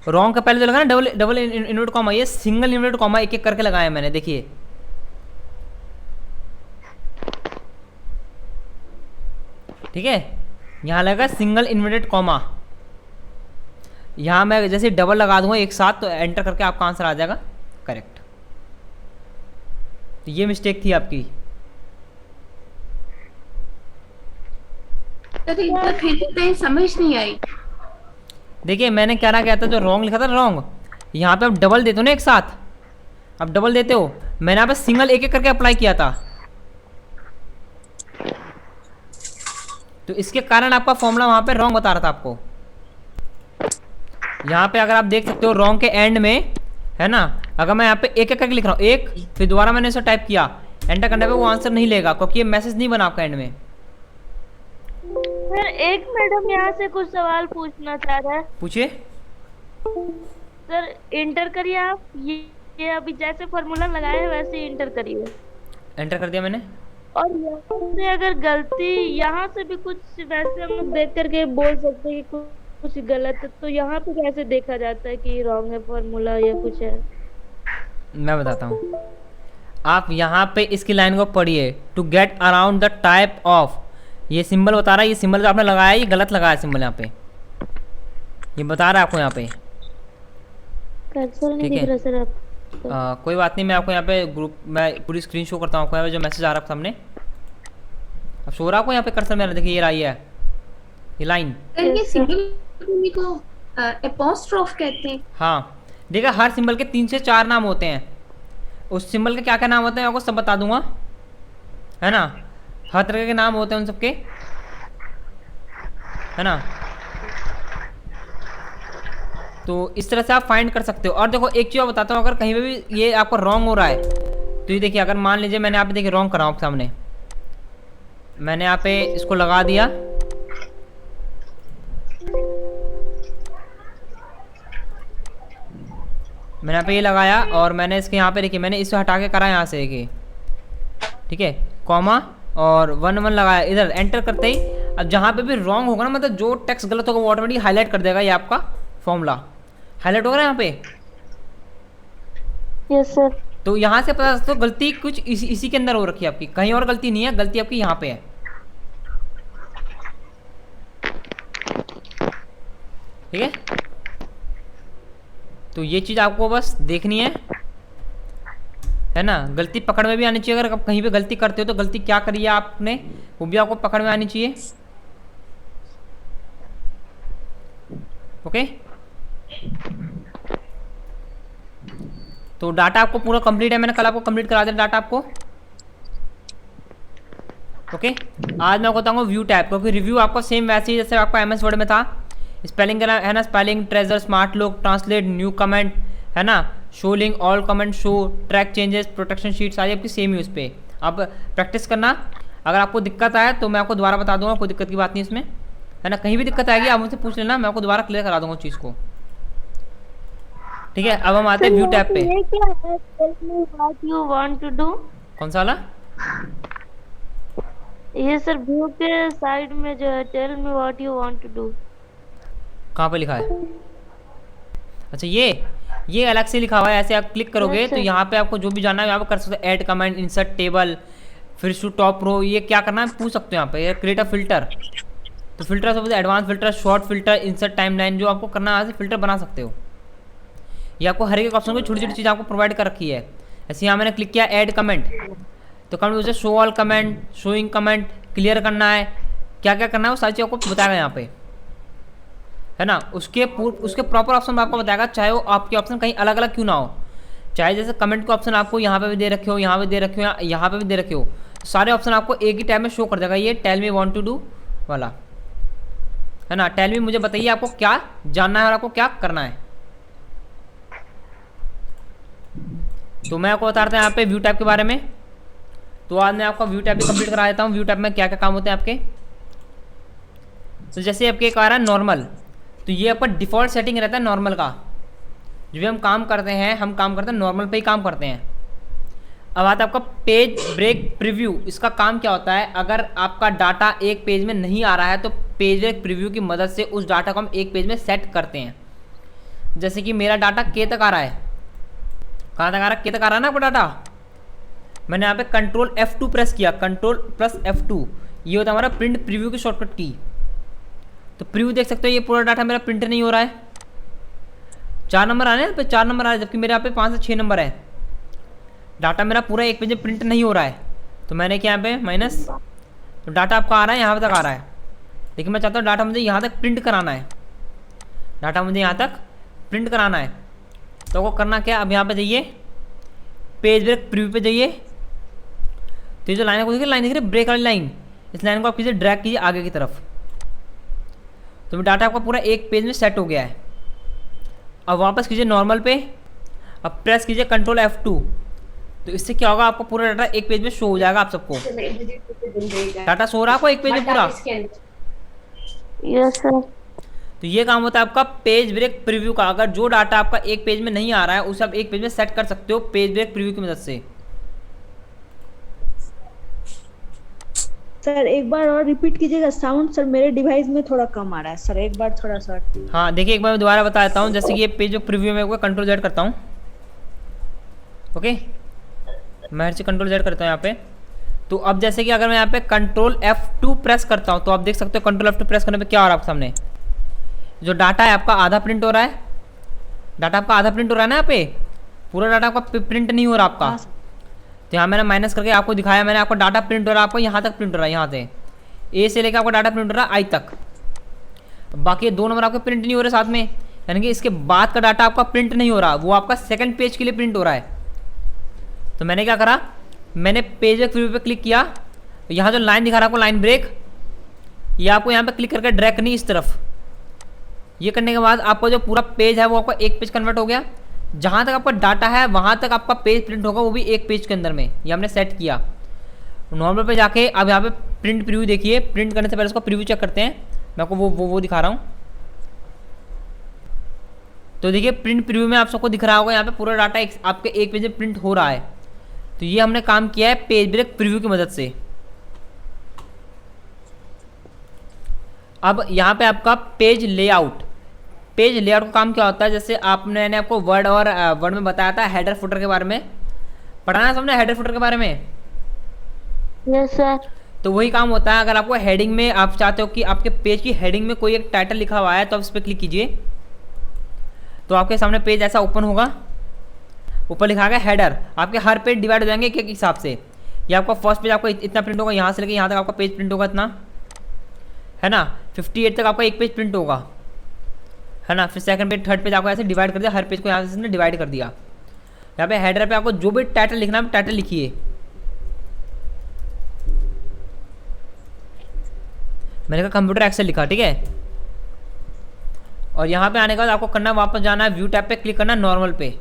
रॉन्ग का पहले जो लगा ना डबल डबल इनवर्ट कॉमा, ये सिंगल इनवर्ट कॉमा एक एक करके लगाया मैंने। देखिए ठीक है, यहाँ लगा सिंगल इन्वर्टेड कॉमा, यहाँ मैं जैसे डबल लगा दूंगा एक साथ तो एंटर करके आपका आंसर आ जाएगा करेक्ट। तो ये मिस्टेक थी आपकी। सर, एक बार फिर बताएं, समझ नहीं आई। देखिए मैंने क्या ना कहता, जो रॉन्ग लिखा था ना रॉन्ग, यहाँ पे आप डबल देते हो ना एक साथ, आप डबल देते हो, मैंने यहाँ पे सिंगल एक एक करके अप्लाई किया था, तो इसके कारण आपका फॉर्मूला वहाँ पे रॉन्ग बता रहा था आपको। यहाँ पे अगर आप देख सकते हो रॉन्ग के एंड में है ना, अगर मैं यहाँ पे एक एक करके लिख रहा हूँ, एक फिर दोबारा मैंने इसे टाइप किया, एंटर करने पे वो आंसर नहीं लेगा क्योंकि ये मैसेज नहीं बना आपका एंड में। सर एक मैडम यहाँ से कुछ सवाल पूछना चाह रहा है। पूछिए। सर इंटर करिए आप, ये अभी जैसे फॉर्मूला लगाए हैं वैसे ही इंटर करिए। एंटर कर दिया मैंने। और यहाँ से अगर गलती, यहाँ से भी कुछ वैसे हम लोग देख करके बोल सकते हैं कि कुछ गलत है, तो यहाँ पे कैसे देखा जाता है कि रॉन्ग है फॉर्मूला या कुछ है? मैं बताता हूँ, आप यहाँ पे इसकी लाइन को पढ़िए। To get around the type of, ये सिंबल बता रहा है, ये सिंबल जो आपने लगाया है ये गलत लगाया सिंबल यहाँ पे, ये बता रहा है आपको यहाँ पे। कर्सर नहीं ठीक दिख है। रहा सर आप। कोई बात नहीं, मैं आपको यहाँ पे ग्रुप में पूरी स्क्रीन शो करता हूँ आपको, यहाँ पे जो मैसेज आ रहा है सामने, अब शो रहा है आपको यहाँ पे कर्सर में, देखिए ये रही है ये लाइन। सर, ये सिंगल को एपोस्ट्रोफ कहते हैं। हाँ देखा, हर सिंबल के 3 से 4 नाम होते हैं, उस सिंबल के क्या क्या नाम होते हैं आपको सब बता दूंगा, है ना, हर तरह के नाम होते हैं उन सबके, है ना। तो इस तरह से आप फाइंड कर सकते हो। और देखो एक चीज़ बताता हूँ, अगर कहीं पे भी ये आपको रॉन्ग हो रहा है तो ये देखिए, अगर मान लीजिए मैंने यहाँ पे देखिए रॉन्ग कर रहा हूँ आपके सामने, मैंने यहाँ पे इसको लगा दिया, मैंने यहाँ पे ये लगाया और मैंने इसके यहाँ पे देखिए मैंने इसे हटा के करा यहाँ से देखिए, ठीक है, कॉमा और 1 1 लगाया इधर, एंटर करते ही अब जहाँ पे भी रॉन्ग होगा ना, मतलब जो टेक्स्ट गलत होगा वो ऑटोमेटिक हाईलाइट कर देगा, ये आपका फॉर्मूला हाईलाइट होगा ना यहाँ पे। Yes sir. तो यहाँ से पता चलता है गलती कुछ इसी के अंदर हो रखी है आपकी, कहीं और गलती नहीं है, गलती आपकी यहाँ पे है। ठीक है, तो ये चीज़ आपको बस देखनी है ना, गलती पकड़ में भी आनी चाहिए। अगर आप कहीं पे गलती करते हो तो गलती क्या करी है आपने वो भी आपको पकड़ में आनी चाहिए। ओके, तो डाटा आपको पूरा कंप्लीट है, मैंने कल आपको कंप्लीट करा दिया डाटा आपको। ओके, आज मैं आपको बताऊंगा व्यू टैब, क्योंकि रिव्यू आपका सेम वैसे ही जैसे आपका एमएस वर्ड में था। स्पेलिंग का है ना, spelling, treasure, smart look, translate, new comment, है ना, show link, all comment, show, track changes, protection sheet, सारी आपकी सेम ही उस पर। आप प्रैक्टिस करना, अगर आपको दिक्कत आए तो मैं आपको दोबारा बता दूंगा, कोई दिक्कत की बात नहीं इसमें, है ना। कहीं भी दिक्कत आएगी आप मुझसे पूछ लेना, मैं आपको दोबारा क्लियर करा दूंगा उस चीज़ को। ठीक है, अब हम आते हैं व्यू टैब पे। ये क्या है? Tell me what you want to do? कौन सा वाला? ये सर व्यू के साइड में जो है tell me what you want to do. कहाँ पे लिखा है? अच्छा ये अलग से लिखा हुआ है, ऐसे आप क्लिक करोगे Yes, तो sir. यहाँ पे आपको जो भी जानना है यहाँ पे कर सकते हो, ऐड कमेंट, इंसर्ट टेबल, फिर शू टॉप रो, ये क्या करना है पूछ सकते हो यहाँ पे, क्रिएट अ फिल्टर। तो फिल्टर सब advance filter, short filter, insert timeline, जो आपको करना है यहाँ से फिल्टर बना सकते हो। ये आपको हर एक ऑप्शन को छोटी छोटी चीज़ आपको प्रोवाइड कर रखी है। ऐसे यहाँ मैंने क्लिक किया ऐड कमेंट, तो कमेंट मुझे show all comment, showing comment, clear करना है, क्या क्या करना है वो सारी चीज़ आपको बताएगा यहाँ पे, है ना। उसके प्रॉपर ऑप्शन आपको बताएगा, चाहे वो आपके ऑप्शन कहीं अलग अलग क्यों ना हो, चाहे जैसे कमेंट के ऑप्शन आपको यहाँ पे भी दे रखे हो, यहाँ पे दे रखे हो, यहाँ पे भी दे रखे हो, सारे ऑप्शन आपको एक ही टाइम में शो कर देगा। ये tell me want to do वाला, है ना, टेल मी मुझे बताइए आपको क्या जानना है और आपको क्या करना है। तो मैं आपको बता रहा था यहाँ पे व्यू टैब के बारे में। तो आज मैं आपको व्यू टैब भी कंप्लीट करा देता हूँ, व्यू टैब में क्या क्या काम होते हैं आपके। तो जैसे आपके एक आ रहा है नॉर्मल, तो ये आपका डिफ़ॉल्ट सेटिंग रहता है नॉर्मल का। जो भी हम काम करते हैं नॉर्मल पे ही काम करते हैं। अब आता है आपका पेज ब्रेक प्रीव्यू। इसका काम क्या होता है, अगर आपका डाटा एक पेज में नहीं आ रहा है तो पेज ब्रेक प्रीव्यू की मदद से उस डाटा को हम एक पेज में सेट करते हैं। जैसे कि मेरा डाटा के तक आ रहा है, कहाँ तक आ रहा है, के तक आ रहा है ना आपका डाटा। मैंने यहाँ पे कंट्रोल F2 प्रेस किया, कंट्रोल+F2, ये होता है हमारा प्रिंट प्रीव्यू की शॉर्टकट की। तो प्रीव्यू देख सकते हो, ये पूरा डाटा मेरा प्रिंट नहीं हो रहा है। 4 नंबर आ रहे हैं, 4 नंबर आ रहे हैं, जबकि मेरे यहाँ पे 5 से 6 नंबर है। डाटा मेरा पूरा एक पेज में प्रिंट नहीं हो रहा है। तो मैंने क्या यहाँ पे माइनस, तो डाटा आपका आ रहा है यहाँ तक आ रहा है, लेकिन मैं चाहता हूँ डाटा मुझे यहाँ तक प्रिंट कराना है, डाटा मुझे यहाँ तक प्रिंट कराना है। तो वो करना क्या, अब यहाँ पे जाइए पेज ब्रेक प्रीव्यू पे जाइए। तो ये जो लाइन है, देखिए लाइन दिख रही है ब्रेक वाली लाइन, इस लाइन को आप कीजिए ड्रैग कीजिए आगे की तरफ। तो डाटा आपका पूरा एक पेज में सेट हो गया है। अब वापस कीजिए नॉर्मल पे, अब प्रेस कीजिए कंट्रोल F2। तो इससे क्या होगा, आपका पूरा डाटा एक पेज में शो हो जाएगा। आप सबको डाटा शो रहा है आपको एक पेज में पूरा। Yes sir. तो ये काम होता है आपका पेज ब्रेक प्रीव्यू का। अगर जो डाटा आपका एक पेज में नहीं आ रहा है उसे आप एक पेज में सेट कर सकते हो पेज ब्रेक प्रीव्यू की मदद से। सर एक बार और रिपीट कीजिएगा साउंड, सर मेरे डिवाइस में थोड़ा कम आ रहा है सर, एक बार थोड़ा सा। हाँ देखिए, एक बार मैं दोबारा बता देता हूँ। जैसे कि ये पेज ब्रेक प्रीव्यू में कंट्रोल Z करता हूँ, ओके, मैं हर चीज कंट्रोल Z करता हूँ यहाँ पे। तो अब जैसे कि अगर मैं यहाँ पे कंट्रोल F2 प्रेस करता हूँ तो आप देख सकते हो कंट्रोल F2 प्रेस करने पे क्या हो रहा है आपके सामने, जो डाटा है आपका आधा प्रिंट हो रहा है। डाटा आपका आधा प्रिंट हो रहा है ना, यहाँ पे पूरा डाटा आपका प्रिंट नहीं हो रहा आपका। तो यहाँ मैंने माइनस करके आपको दिखाया, मैंने आपको डाटा प्रिंट हो रहा है, आपको यहाँ तक प्रिंट हो रहा है, यहाँ से ए से लेकर आपको डाटा प्रिंट हो रहा है I तक। बाकी 2 नंबर आपके प्रिंट नहीं हो रहे साथ में, यानी कि इसके बाद का डाटा आपका प्रिंट नहीं हो रहा, वो आपका सेकंड पेज के लिए प्रिंट हो रहा है। तो मैंने क्या करा, मैंने पेज ब्रेक प्रीव्यू पे क्लिक किया, यहाँ जो लाइन दिखा रहा है आपको लाइन ब्रेक, ये आपको यहाँ पे क्लिक करके ड्रैग करनी इस तरफ। ये करने के बाद आपका जो पूरा पेज है वो आपका एक पेज कन्वर्ट हो गया। जहाँ तक आपका डाटा है वहाँ तक आपका पेज प्रिंट होगा, वो भी एक पेज के अंदर में। ये हमने सेट किया। नॉर्मल पे जाके अब यहाँ पे प्रिंट प्रीव्यू देखिए, प्रिंट करने से पहले उसका प्रीव्यू चेक करते हैं। मैं आपको वो दिखा रहा हूँ। तो देखिए प्रिंट प्रीव्यू में आप सबको दिख रहा होगा, यहाँ पे पूरा डाटा आपके एक पेज में प्रिंट हो रहा है। तो ये हमने काम किया है पेज ब्रेक प्रीव्यू की मदद से। अब यहाँ पे आपका पेज लेआउट, पेज लेआउट का काम क्या होता है, जैसे मैंने आपको वर्ड में बताया था हेडर फुटर के बारे में, पढ़ा ना सबने हेडर फुटर के बारे में। Yes sir. तो वही काम होता है। अगर आपको हेडिंग में आप चाहते हो कि आपके पेज की हेडिंग में कोई एक टाइटल लिखा हुआ है तो आप इस पर क्लिक कीजिए, तो आपके सामने पेज ऐसा ओपन होगा। ऊपर लिखा गया हेडर, आपके हर पेज डिवाइड हो जाएंगे एक हिसाब से। ये आपका फर्स्ट पेज आपको इतना प्रिंट होगा, यहाँ से लेकर यहाँ तक आपका पेज प्रिंट होगा इतना, है ना। 58 तक आपका एक पेज प्रिंट होगा, है ना। फिर सेकंड पेज, थर्ड पेज आपको ऐसे डिवाइड कर दिया, हर पेज को यहाँ से इसने डिवाइड कर दिया। यहाँ पे हेडर पे आपको जो भी टाइटल लिखना है टाइटल लिखिए। मैंने कहा कंप्यूटर एक्सेल लिखा, ठीक है। और यहाँ पे आने के बाद आपको करना, वापस जाना है व्यू टैब पे क्लिक करना, नॉर्मल पे।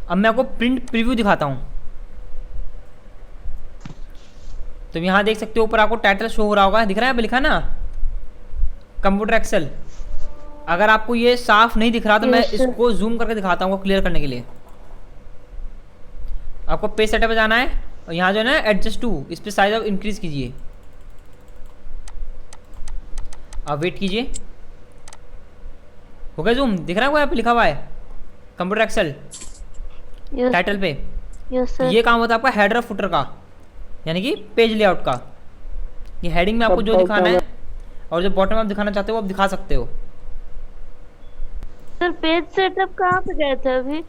अब मैं आपको प्रिंट प्रीव्यू दिखाता हूँ। तो यहाँ देख सकते हो ऊपर आपको टाइटल शो हो रहा होगा, दिख रहा है पे लिखा ना कंप्यूटर एक्सेल। अगर आपको ये साफ नहीं दिख रहा तो मैं इसको जूम करके दिखाता हूँ क्लियर करने के लिए। आपको पेज सेटअप पे जाना है और यहाँ जो है ना एडजस्ट टू, इस पे साइज आप इंक्रीज कीजिए। आप वेट कीजिए, हो गया जूम? दिख रहा है वो यहाँ पे लिखा हुआ है कंप्यूटर एक्सेल यस टाइटल पे। Yes sir. ये काम होता है आपका हेडर और फुटर का, यानी कि पेज लेआउट का। ये हेडिंग में आपको जो दिखाना है और जो बॉटम आप दिखाना चाहते हो आप दिखा सकते हो। सर पेज सेटअप कहाँ पे गए थे अभी?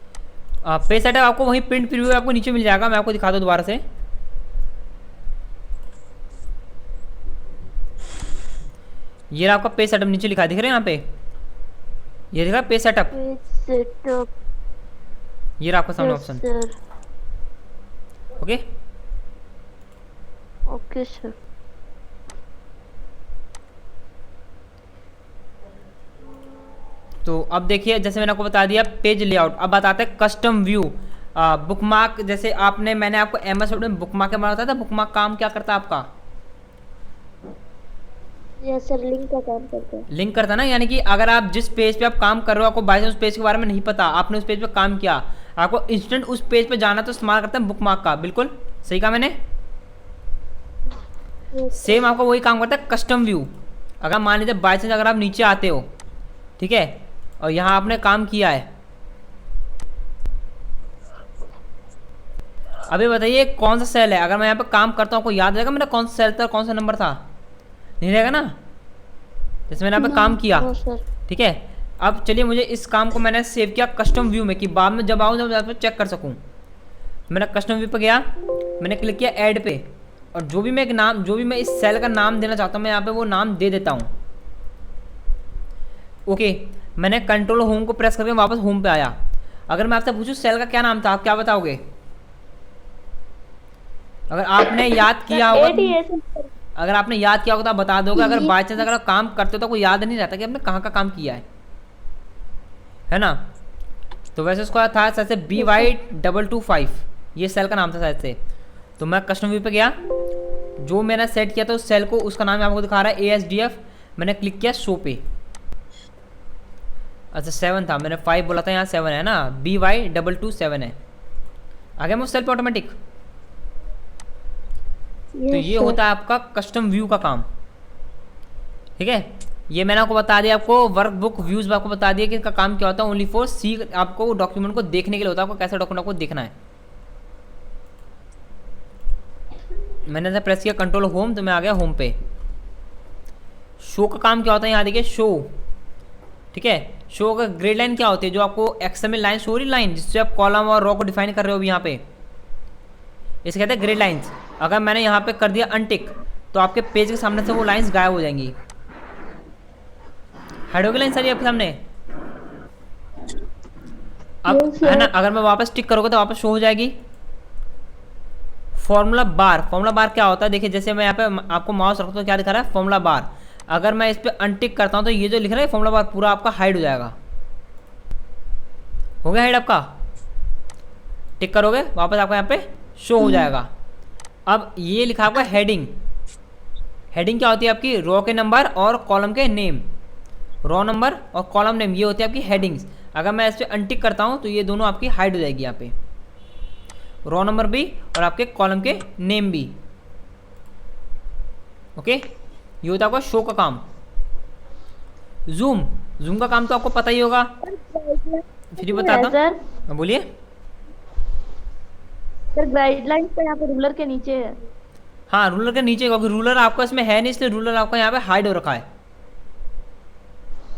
पेज सेटअप आपको वहीं प्रिंट प्रीव्यू आपको नीचे मिल जाएगा। मैं आपको दिखा दूँ दोबारा से। ये रहा आपका पेज सेटअप, नीचे लिखा है, दिख रहा है यहाँ पे, ये दिखा पेज सेटअप। Page setup. ये रहा आपका सामने yes option. Sir. Okay, okay sir. तो अब देखिए जैसे मैंने आपको बता दिया पेज लेआउट। अब बताते हैं कस्टम व्यू। बुकमार्क, जैसे मैंने आपको MS वर्ड में बुकमार्क के बारे में बताया था। बुकमार्क काम क्या करता है आपका? यस सर, लिंक का काम करते हैं। लिंक करता है ना, यानी कि अगर आप जिस पेज पे आप काम कर रहे हो, आपको बाई चांस उस पेज के बारे में नहीं पता, आपने उस पेज पे काम किया, आपको इंस्टेंट उस पेज पे जाना, तो इस्तेमाल करते हैं बुकमार्क का। बिल्कुल सही कहा मैंने। सेम आपको वही काम करता है कस्टम व्यू। अगर मान लीजिए बाई चांस अगर आप नीचे आते हो, ठीक है, और यहाँ आपने काम किया है, अभी बताइए कौन सा सेल है। अगर मैं यहाँ पे काम करता हूँ, आपको याद रहेगा मेरा कौन सा सेल था, कौन सा नंबर था? नहीं रहेगा ना। जैसे मैंने यहाँ पे काम किया, नो सर। ठीक है। अब चलिए, मुझे इस काम को मैंने सेव किया कस्टम व्यू में कि बाद में जब आऊँ जब यहाँ पे चेक कर सकूँ। मैंने कस्टम व्यू पे गया, मैंने क्लिक किया ऐड पे, और जो भी मैं एक नाम, जो भी मैं इस सेल का नाम देना चाहता हूँ, मैं यहाँ पे वो नाम दे देता हूँ। ओके, मैंने कंट्रोल होम को प्रेस करके वापस होम पे आया। अगर मैं आपसे पूछूं सेल का क्या नाम था, आप क्या बताओगे? अगर आपने याद किया होगा, अगर आपने याद किया होगा तो आप बता दोगे। अगर बाई चांस अगर आप काम करते हो तो कोई याद नहीं रहता कि आपने कहाँ का काम किया है ना। तो वैसे उसका था शायद से BY225, ये सेल का नाम था शायद से। तो मैं कस्टम व्यू पे गया, जो मैंने सेट किया था उस सेल को, उसका नाम आपको दिखा रहा है ASDF। मैंने क्लिक किया शो पे। अच्छा 7 था, मैंने 5 बोला था, यहाँ 7 है ना, BY227 है। आ गया मैं उस सेल पे ऑटोमेटिक। तो ये होता है आपका कस्टम व्यू का काम, ठीक है। ये मैंने आपको बता दिया, आपको वर्कबुक व्यूज में आपको बता दिया कि इनका काम क्या होता है। ओनली फॉर सी, आपको डॉक्यूमेंट को देखने के लिए होता है, आपको कैसा डॉक्यूमेंट आपको देखना है। मैंने ऐसा प्रेस किया कंट्रोल होम, तो मैं आ गया होम पे। शो का काम क्या होता है, यहाँ देखिए शो, ठीक है। शो का ग्रेड लाइन क्या होती है, जो आपको एक्सेल में लाइन शो हो रही लाइन, जिससे आप कॉलम और रो को डिफाइन कर रहे हो अभी यहाँ पे, इसे कहते हैं ग्रेड लाइंस। अगर मैंने यहाँ पे कर दिया अनटिक, तो आपके पेज के सामने से वो लाइंस गायब हो जाएंगी। हाइड हो गई लाइन सारी आपके सामने। अब है ना, अगर मैं वापस टिक करोगे तो वापस शो हो जाएगी। फॉर्मूला बार, फॉर्मूला बार क्या होता है, देखिए जैसे मैं यहाँ पे आपको माउस रखता हूँ, क्या दिखा रहा है फॉर्मूला बार। अगर मैं इस पे अनटिक करता हूँ तो ये जो लिख रहा है फॉर्मूला बार पूरा आपका हाइड हो जाएगा। हो गया हाइड आपका। टिक करोगे वापस आपको यहाँ पे शो हो जाएगा। अब ये लिखा आपका हेडिंग। हेडिंग क्या होती है आपकी, रो के नंबर और कॉलम के नेम। रो नंबर और कॉलम नेम, ये होती है आपकी हेडिंग्स। अगर मैं इस पर अनटिक करता हूँ तो ये दोनों आपकी हाइड हो जाएगी यहाँ पे, रो नंबर भी और आपके कॉलम के नेम भी। ओके, ये होता है आपका शो का काम। जूम, जूम का काम तो आपको पता ही होगा, फिर ही बताता हूँ। बोलिए सर। गाइडलाइन पे यहाँ पे रूलर के नीचे है। हाँ, रूलर के नीचे, क्योंकि रूलर आपका इसमें है नहीं, इसलिए रूलर आपका यहाँ पे हाइड हो रखा है।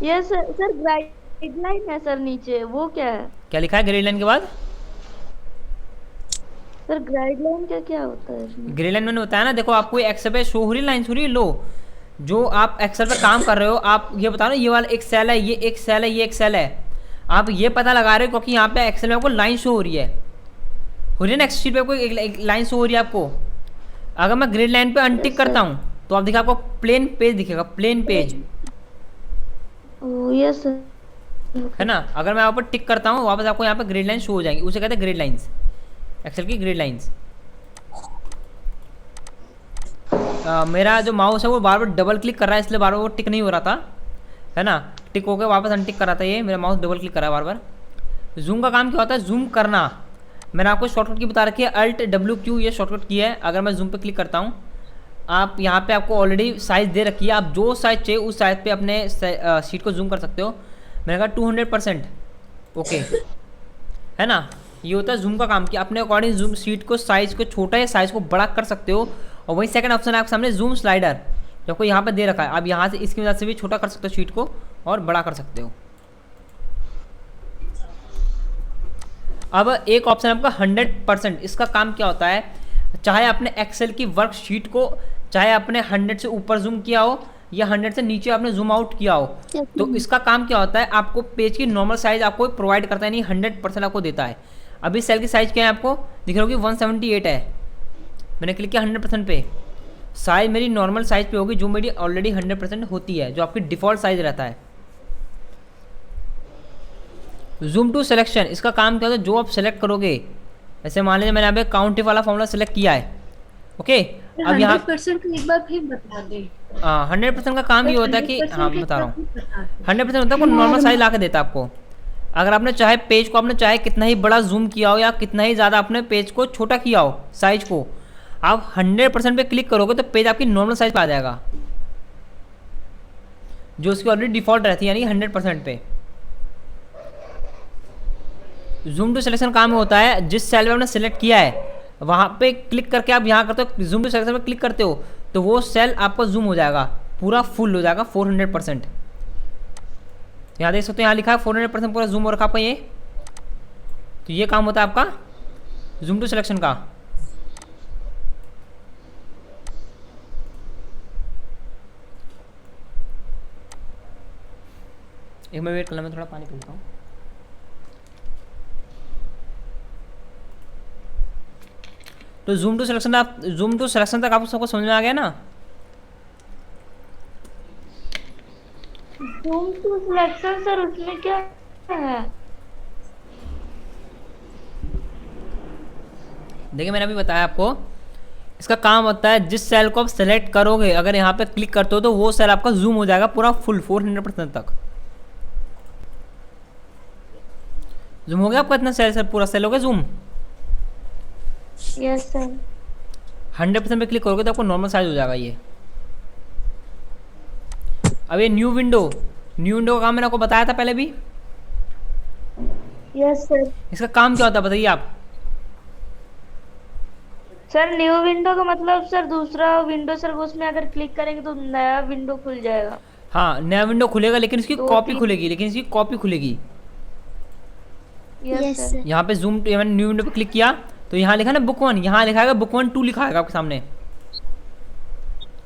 यस सर, गाइडलाइन है सर नीचे, वो क्या है? क्या लिखा है ग्रेड लाइन के बाद? सर गाइडलाइन क्या क्या होता है इसमें? ग्रेड लाइन मैंने बताया ना, देखो आपको एक्सेल पे शो हो रही लाइन, हो रही लो, जो आप एक्सेल पे काम कर रहे हो, आप ये बता रहे हो ये वाला एक सेल है, ये एक सेल है, ये एक सेल है। आप ये पता लगा रहे हो क्योंकि यहाँ पे एक्सेल में आपको लाइन शो हो रही है, हो रही है ना, एक्सेल शीट पे आपको एक लाइन शो हो रही है आपको। अगर मैं ग्रेड लाइन पे अनटिक करता हूँ तो आप देखिए आपको प्लेन पेज दिखेगा, प्लेन पेज, यस है ना। अगर मैं यहाँ पर टिक करता हूँ वापस आपको यहाँ पे ग्रेड लाइन शो हो जाएंगी, उसे कहते हैं ग्रेड लाइंस, एक्सेल की ग्रेड लाइंस। मेरा जो माउस है वो बार बार डबल क्लिक कर रहा है, इसलिए बार बार वो टिक नहीं हो रहा था, है ना। टिक होकर वापस अनटिक कर रहा था, ये मेरा माउस डबल क्लिक कर रहा है बार बार। जूम का काम क्या होता है, जूम करना। मैंने आपको शॉर्टकट की बता रखी है, Alt+W+Q, ये शॉर्टकट की है। अगर मैं जूम पे क्लिक करता हूँ, आप यहाँ पे आपको ऑलरेडी साइज़ दे रखी है, आप जो साइज़ चाहिए उस साइज़ पे अपने शीट को जूम कर सकते हो। मैंने कहा 200%। ओके, है ना। ये होता है जूम का काम कि अपने अकॉर्डिंग जूम शीट को साइज को छोटा या साइज को बड़ा कर सकते हो। और वही सेकंड ऑप्शन है आपके सामने जूम स्लाइडर, जो आपको यहाँ पे दे रखा है। आप यहाँ से इसकी मदद से भी छोटा कर सकते हो शीट को और बड़ा कर सकते हो। अब एक ऑप्शन है आपका 100%। इसका काम क्या होता है, चाहे आपने एक्सेल की वर्कशीट को चाहे आपने 100 से ऊपर जूम किया हो या 100 से नीचे आपने जूम आउट किया हो, तो इसका काम क्या होता है, आपको पेज की नॉर्मल साइज आपको प्रोवाइड करता है, नहीं 100% आपको देता है। अभी सेल की साइज क्या है आपको दिख रहा होगी 178 है। मैंने क्लिक किया 100% पे, साइज मेरी नॉर्मल साइज पे होगी जो मेरी ऑलरेडी 100% होती है, जो आपकी डिफ़ॉल्ट साइज रहता है। जूम टू सिलेक्शन, इसका काम क्या होता है, जो आप सेलेक्ट करोगे, जैसे मान लीजिए मैंने यहाँ पे काउंटिव वाला फॉर्मूला सेलेक्ट किया है। ओके, अब यहाँ 100% एक बार फिर बता दें। 100% का काम ये होता है कि 100% हाँ एक बता रहा बार हूँ, फिर बता दें। 100% होता है वो नॉर्मल साइज ला के देता है आपको। अगर आपने चाहे पेज को आपने चाहे कितना ही बड़ा जूम किया हो या कितना ही ज़्यादा आपने पेज को छोटा किया हो साइज को, आप 100% पे क्लिक करोगे तो पेज आपकी नॉर्मल साइज पे आ जाएगा, जो उसकी ऑलरेडी डिफॉल्ट रहती है, यानी 100% पे। जूम टू सिलेक्शन काम होता है, जिस सेल में आपने सेलेक्ट किया है वहाँ पे क्लिक करके आप यहाँ करते हो, जूम टू सिलेक्शन पे क्लिक करते हो तो वो सेल आपका जूम हो जाएगा, पूरा फुल हो जाएगा 400%। यहाँ देख सकते हो, यहाँ लिखा है 400% पूरा जूम हो रखा आपका ये। तो ये काम होता है आपका जूम टू सिलेक्शन का। एक मैं वेट करना, मैं थोड़ा पानी पीता हूँ। तो जूम टू सिलेक्शन आप जूम टू सिलेक्शन तक आपको सबको समझ में आ गया ना। जूम टू सिलेक्शन सर, उसमें क्या है? देखिए मैंने अभी बताया आपको, इसका काम होता है जिस सेल को आप सेलेक्ट करोगे, अगर यहाँ पे क्लिक करते हो तो वो सेल आपका जूम हो जाएगा पूरा फुल 400% तक। जूम हो गया आपका इतना सेल, सर पूरा सेल हो गया जूम। Yes sir. 100% पे क्लिक करोगे तो आपको नॉर्मल साइज हो जाएगा ये। अब ये न्यू विंडो का काम मैंने आपको बताया था पहले भी। Yes sir. इसका काम क्या होता है बताइए आप। सर न्यू विंडो का मतलब सर दूसरा विंडो सर, उसमें अगर क्लिक करेंगे तो नया विंडो खुल जाएगा। हाँ, नया विंडो खुलेगा लेकिन इसकी दो कॉपी तीन- खुलेगी, यस यस सर। सर। यहाँ पे जूम मैंने न्यू विंडो पे क्लिक किया तो यहाँ लिखा ना बुक 1, यहाँ लिखा है बुक 1 2 लिखा है आपके सामने,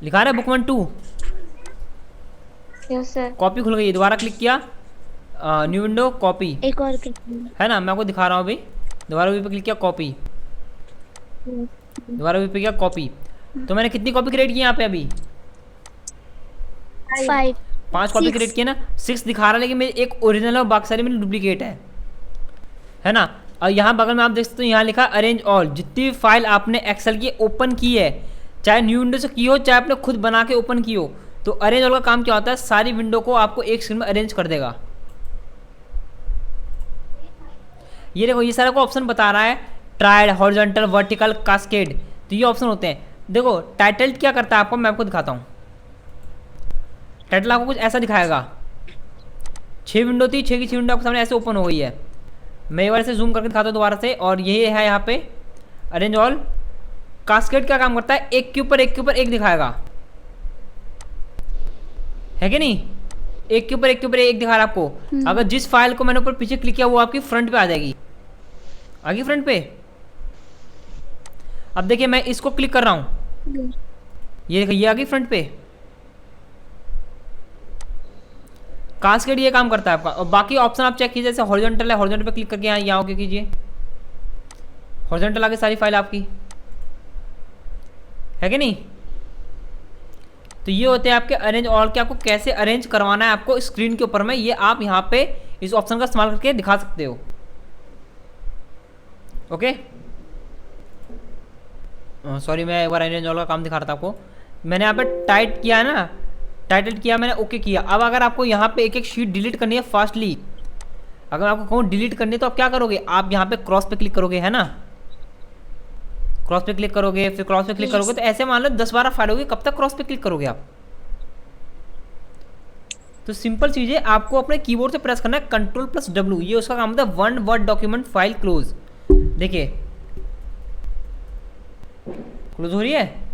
लिखा है बुक 1 2। Yes sir. कॉपी खुल गई, दोबारा क्लिक किया न्यू विंडो कॉपी, एक और करते है ना। मैं आपको दिखा रहा हूँ अभी, दोबारा भी पे क्लिक किया कॉपी, हैं। दोबारा भी पे किया कॉपी। तो मैंने कितनी कॉपी क्रिएट की यहाँ पे अभी 5 5 कॉपी Six. क्रिएट किए ना, 6 दिखा रहा है लेकिन मेरी एक ओरिजिनल है और बाकी सारी मेरी डुप्लीकेट है ना। और यहाँ बगल में आप देख सकते हो, यहाँ लिखा अरेंज ऑल, जितनी भी फाइल आपने एक्सेल की ओपन की है, चाहे न्यू विंडो से की हो चाहे आपने खुद बना के ओपन की हो, तो अरेंज ऑल का काम क्या होता है, सारी विंडो को आपको एक स्क्रीन में अरेंज कर देगा। ये देखो ये सारा को ऑप्शन बता रहा है, ट्रायड, हॉरिजॉन्टल, वर्टिकल, कास्केड, तो ये ऑप्शन होते हैं। देखो टाइटल क्या करता है आपको, मैं आपको दिखाता हूँ। टाइटल आपको कुछ ऐसा दिखाएगा, 6 विंडो थी, 6 की 6 विंडो आपके सामने ऐसे ओपन हो गई है। मैं एक बार से जूम करके दिखाता हूँ दोबारा से, और यही है यहाँ पे अरेंज ऑल। कास्केड क्या काम करता है, एक के ऊपर एक दिखाएगा, है कि नहीं, एक के ऊपर एक दिखा रहा है आपको। अगर जिस फाइल को मैंने ऊपर पीछे क्लिक किया वो आपकी फ्रंट पे आ जाएगी, आगे फ्रंट पे। अब देखिए मैं इसको क्लिक कर रहा हूँ, ये देखिए ये आ गई फ्रंट पे। कास्केड ये काम करता है आपका। और बाकी ऑप्शन आप चेक कीजिए, जैसे हॉरिजॉन्टल है, हॉरिजॉन्टल पे क्लिक करके यहाँ ओके कीजिए, हॉरिजॉन्टल आगे सारी फाइल आपकी, है कि नहीं। तो ये होते हैं आपके अरेंज ऑल के, आपको कैसे अरेंज करवाना है आपको स्क्रीन के ऊपर में, ये आप यहाँ पे इस ऑप्शन का इस्तेमाल करके दिखा सकते हो। ओके, सॉरी मैं एक बार अरेंज ऑल का काम दिखा रहा था आपको। मैंने यहाँ पे टाइट किया है ना, टाइटल किया मैंने, ओके किया। अब अगर आपको यहाँ पे एक एक शीट डिलीट करनी है फास्टली, अगर आपको कहूँ डिलीट करनी है तो आप क्या करोगे, आप यहाँ पे क्रॉस पे क्लिक करोगे, है ना, क्रॉस पे क्लिक करोगे, फिर क्रॉस पे क्लिक करोगे, तो ऐसे मान लो 10-12 फाइल होगी, कब तक क्रॉस पे क्लिक करोगे आप। तो सिंपल चीज़ है, आपको अपने कीबोर्ड से प्रेस करना है Ctrl+W, ये उसका काम होता है one word document file close. देखिए क्लोज हो रही है।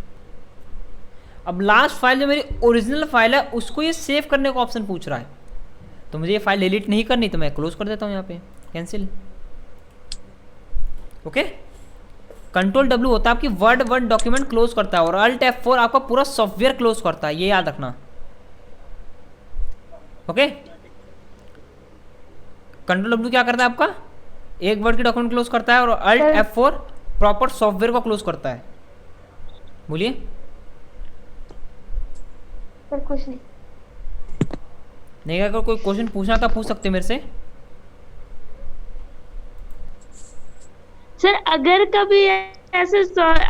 अब लास्ट फाइल जो मेरी ओरिजिनल फाइल है उसको ये सेव करने का ऑप्शन पूछ रहा है, तो मुझे ये फाइल डिलीट नहीं करनी, तो मैं क्लोज कर देता हूँ यहाँ पे, कैंसिल। ओके, Ctrl+W होता है आपकी वर्ड डॉक्यूमेंट क्लोज करता है, और Alt F4 आपका पूरा सॉफ्टवेयर क्लोज करता है, ये याद रखना। ओके, Ctrl+W क्या करता है आपका, एक वर्ड की डॉक्यूमेंट क्लोज करता है, और Alt F4 प्रॉपर सॉफ्टवेयर को क्लोज करता है। बोलिए। सर कुछ नहीं। नहीं, अगर कोई क्वेश्चन पूछना था पूछ सकते हैं मेरे से। सर अगर कभी ऐसे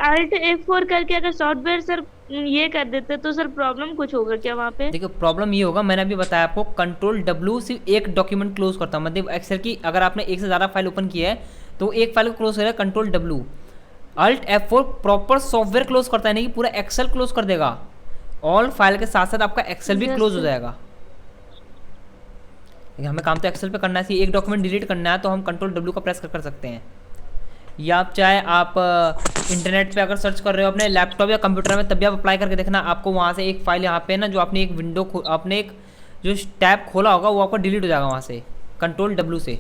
Alt F4 करके अगर सॉफ्टवेयर सर ये कर देते तो सर प्रॉब्लम कुछ होगा क्या वहाँ पे? देखो प्रॉब्लम ये होगा, मैंने अभी बताया आपको, Ctrl+W सिर्फ एक डॉक्यूमेंट क्लोज करता है, मतलब एक्सेल की अगर आपने एक से ज़्यादा फाइल ओपन किया है तो एक फाइल को क्लोज करेगा Ctrl+W। Alt F4 proper software close करता है, नहीं कि पूरा एक्सेल क्लोज कर देगा, ऑल फाइल के साथ साथ आपका एक्सेल भी क्लोज हो जाएगा। लेकिन हमें काम तो एक्सेल पे करना है, एक डॉक्यूमेंट डिलीट करना है तो हम Ctrl+W का प्रेस कर सकते हैं। या आप चाहे आप इंटरनेट पे अगर सर्च कर रहे हो अपने लैपटॉप या कंप्यूटर में, तब भी आप अप्लाई करके देखना, आपको वहाँ से एक फाइल यहाँ पे ना, जो आपने एक विंडो आपने एक जो टैब खोला होगा वो आपको डिलीट हो जाएगा वहाँ से Ctrl+W से।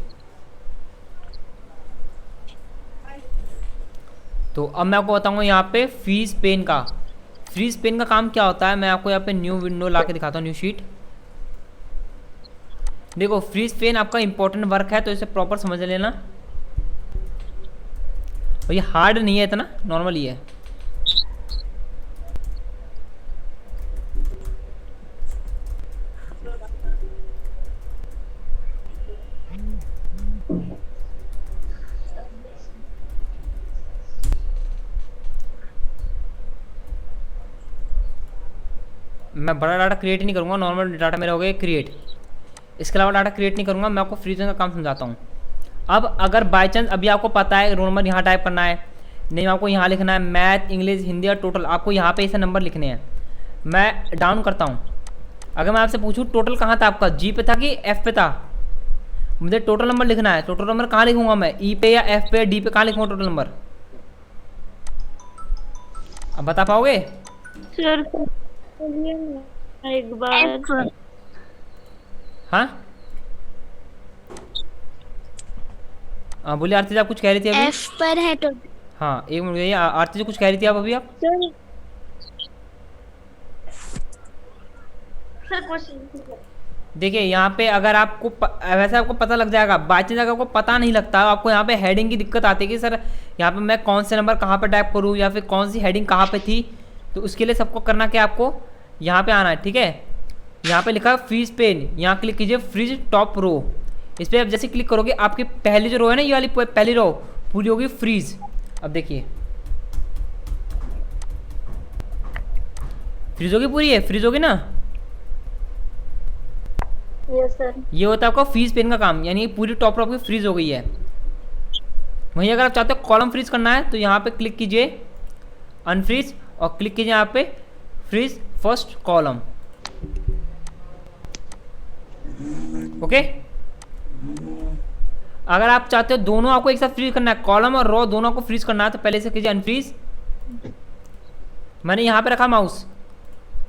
तो अब मैं आपको बताऊँगा यहाँ पे फ्रीज पेन का। फ्रीज पेन का काम क्या होता है, मैं आपको यहाँ पे न्यू विंडो ला के दिखाता हूँ, न्यू शीट। देखो फ्रीज पेन आपका इंपॉर्टेंट वर्क है, तो इसे प्रॉपर समझ लेना, और ये हार्ड नहीं है इतना, नॉर्मल ही है। मैं बड़ा डाटा क्रिएट नहीं करूँगा, नॉर्मल डाटा मेरा हो गया क्रिएट, इसके अलावा डाटा क्रिएट नहीं करूँगा। मैं आपको फ्रीजन का काम समझाता हूँ। अब अगर बाई चांस अभी आपको पता है रोल नंबर यहाँ टाइप करना है, नहीं आपको यहाँ लिखना है मैथ, इंग्लिश, हिंदी और टोटल, आपको यहाँ पे ऐसे नंबर लिखने हैं। मैं डाउन करता हूँ, अगर मैं आपसे पूछूँ टोटल कहाँ था आपका, जी पे था कि एफ पे था, मुझे टोटल नंबर लिखना है। टोटल नंबर कहाँ लिखूँगा मैं, ई पे या एफ पे या डी पे, कहाँ लिखूँगा टोटल नंबर, अब बता पाओगे? सर एक बार। हाँ बोलिए आरती जी, आप कुछ कह रही थी अभी? F पर है तो हाँ एक मिनट, ये आरती जी कुछ कह रही थी आप अभी? आप सर क्वेश्चन देखिए यहाँ पे अगर आपको वैसे आपको पता लग जाएगा, बाई चांस अगर आपको पता नहीं लगता, आपको यहाँ पे हेडिंग की दिक्कत आती है कि सर यहाँ पे मैं कौन से नंबर कहाँ पे टाइप करूँ, या फिर कौन सी हेडिंग कहाँ पे थी, तो उसके लिए सबको करना क्या, आपको यहाँ पे आना है। ठीक है, यहाँ पे लिखा है फ्रीज पेन, यहाँ क्लिक कीजिए, फ्रीज टॉप रो, इस पर आप जैसे क्लिक करोगे आपकी पहली जो रो है ना, ये वाली पहली रो पूरी होगी फ्रीज। अब देखिए फ्रीज होगी पूरी, है फ्रीज होगी ना। Yes sir. ये होता है आपका फ्रीज पेन का काम, यानी पूरी टॉप रो आपकी फ्रीज हो गई है। वहीं अगर आप चाहते हो कॉलम फ्रीज करना है तो यहाँ पे क्लिक कीजिए अनफ्रीज, और क्लिक कीजिए यहाँ पे फ्रीज फर्स्ट कॉलम। ओके, अगर आप चाहते हो दोनों आपको एक साथ फ्रीज करना है, कॉलम और रो दोनों आपको फ्रीज करना है, तो पहले से कीजिए अनफ्रीज। मैंने यहाँ पे रखा माउस,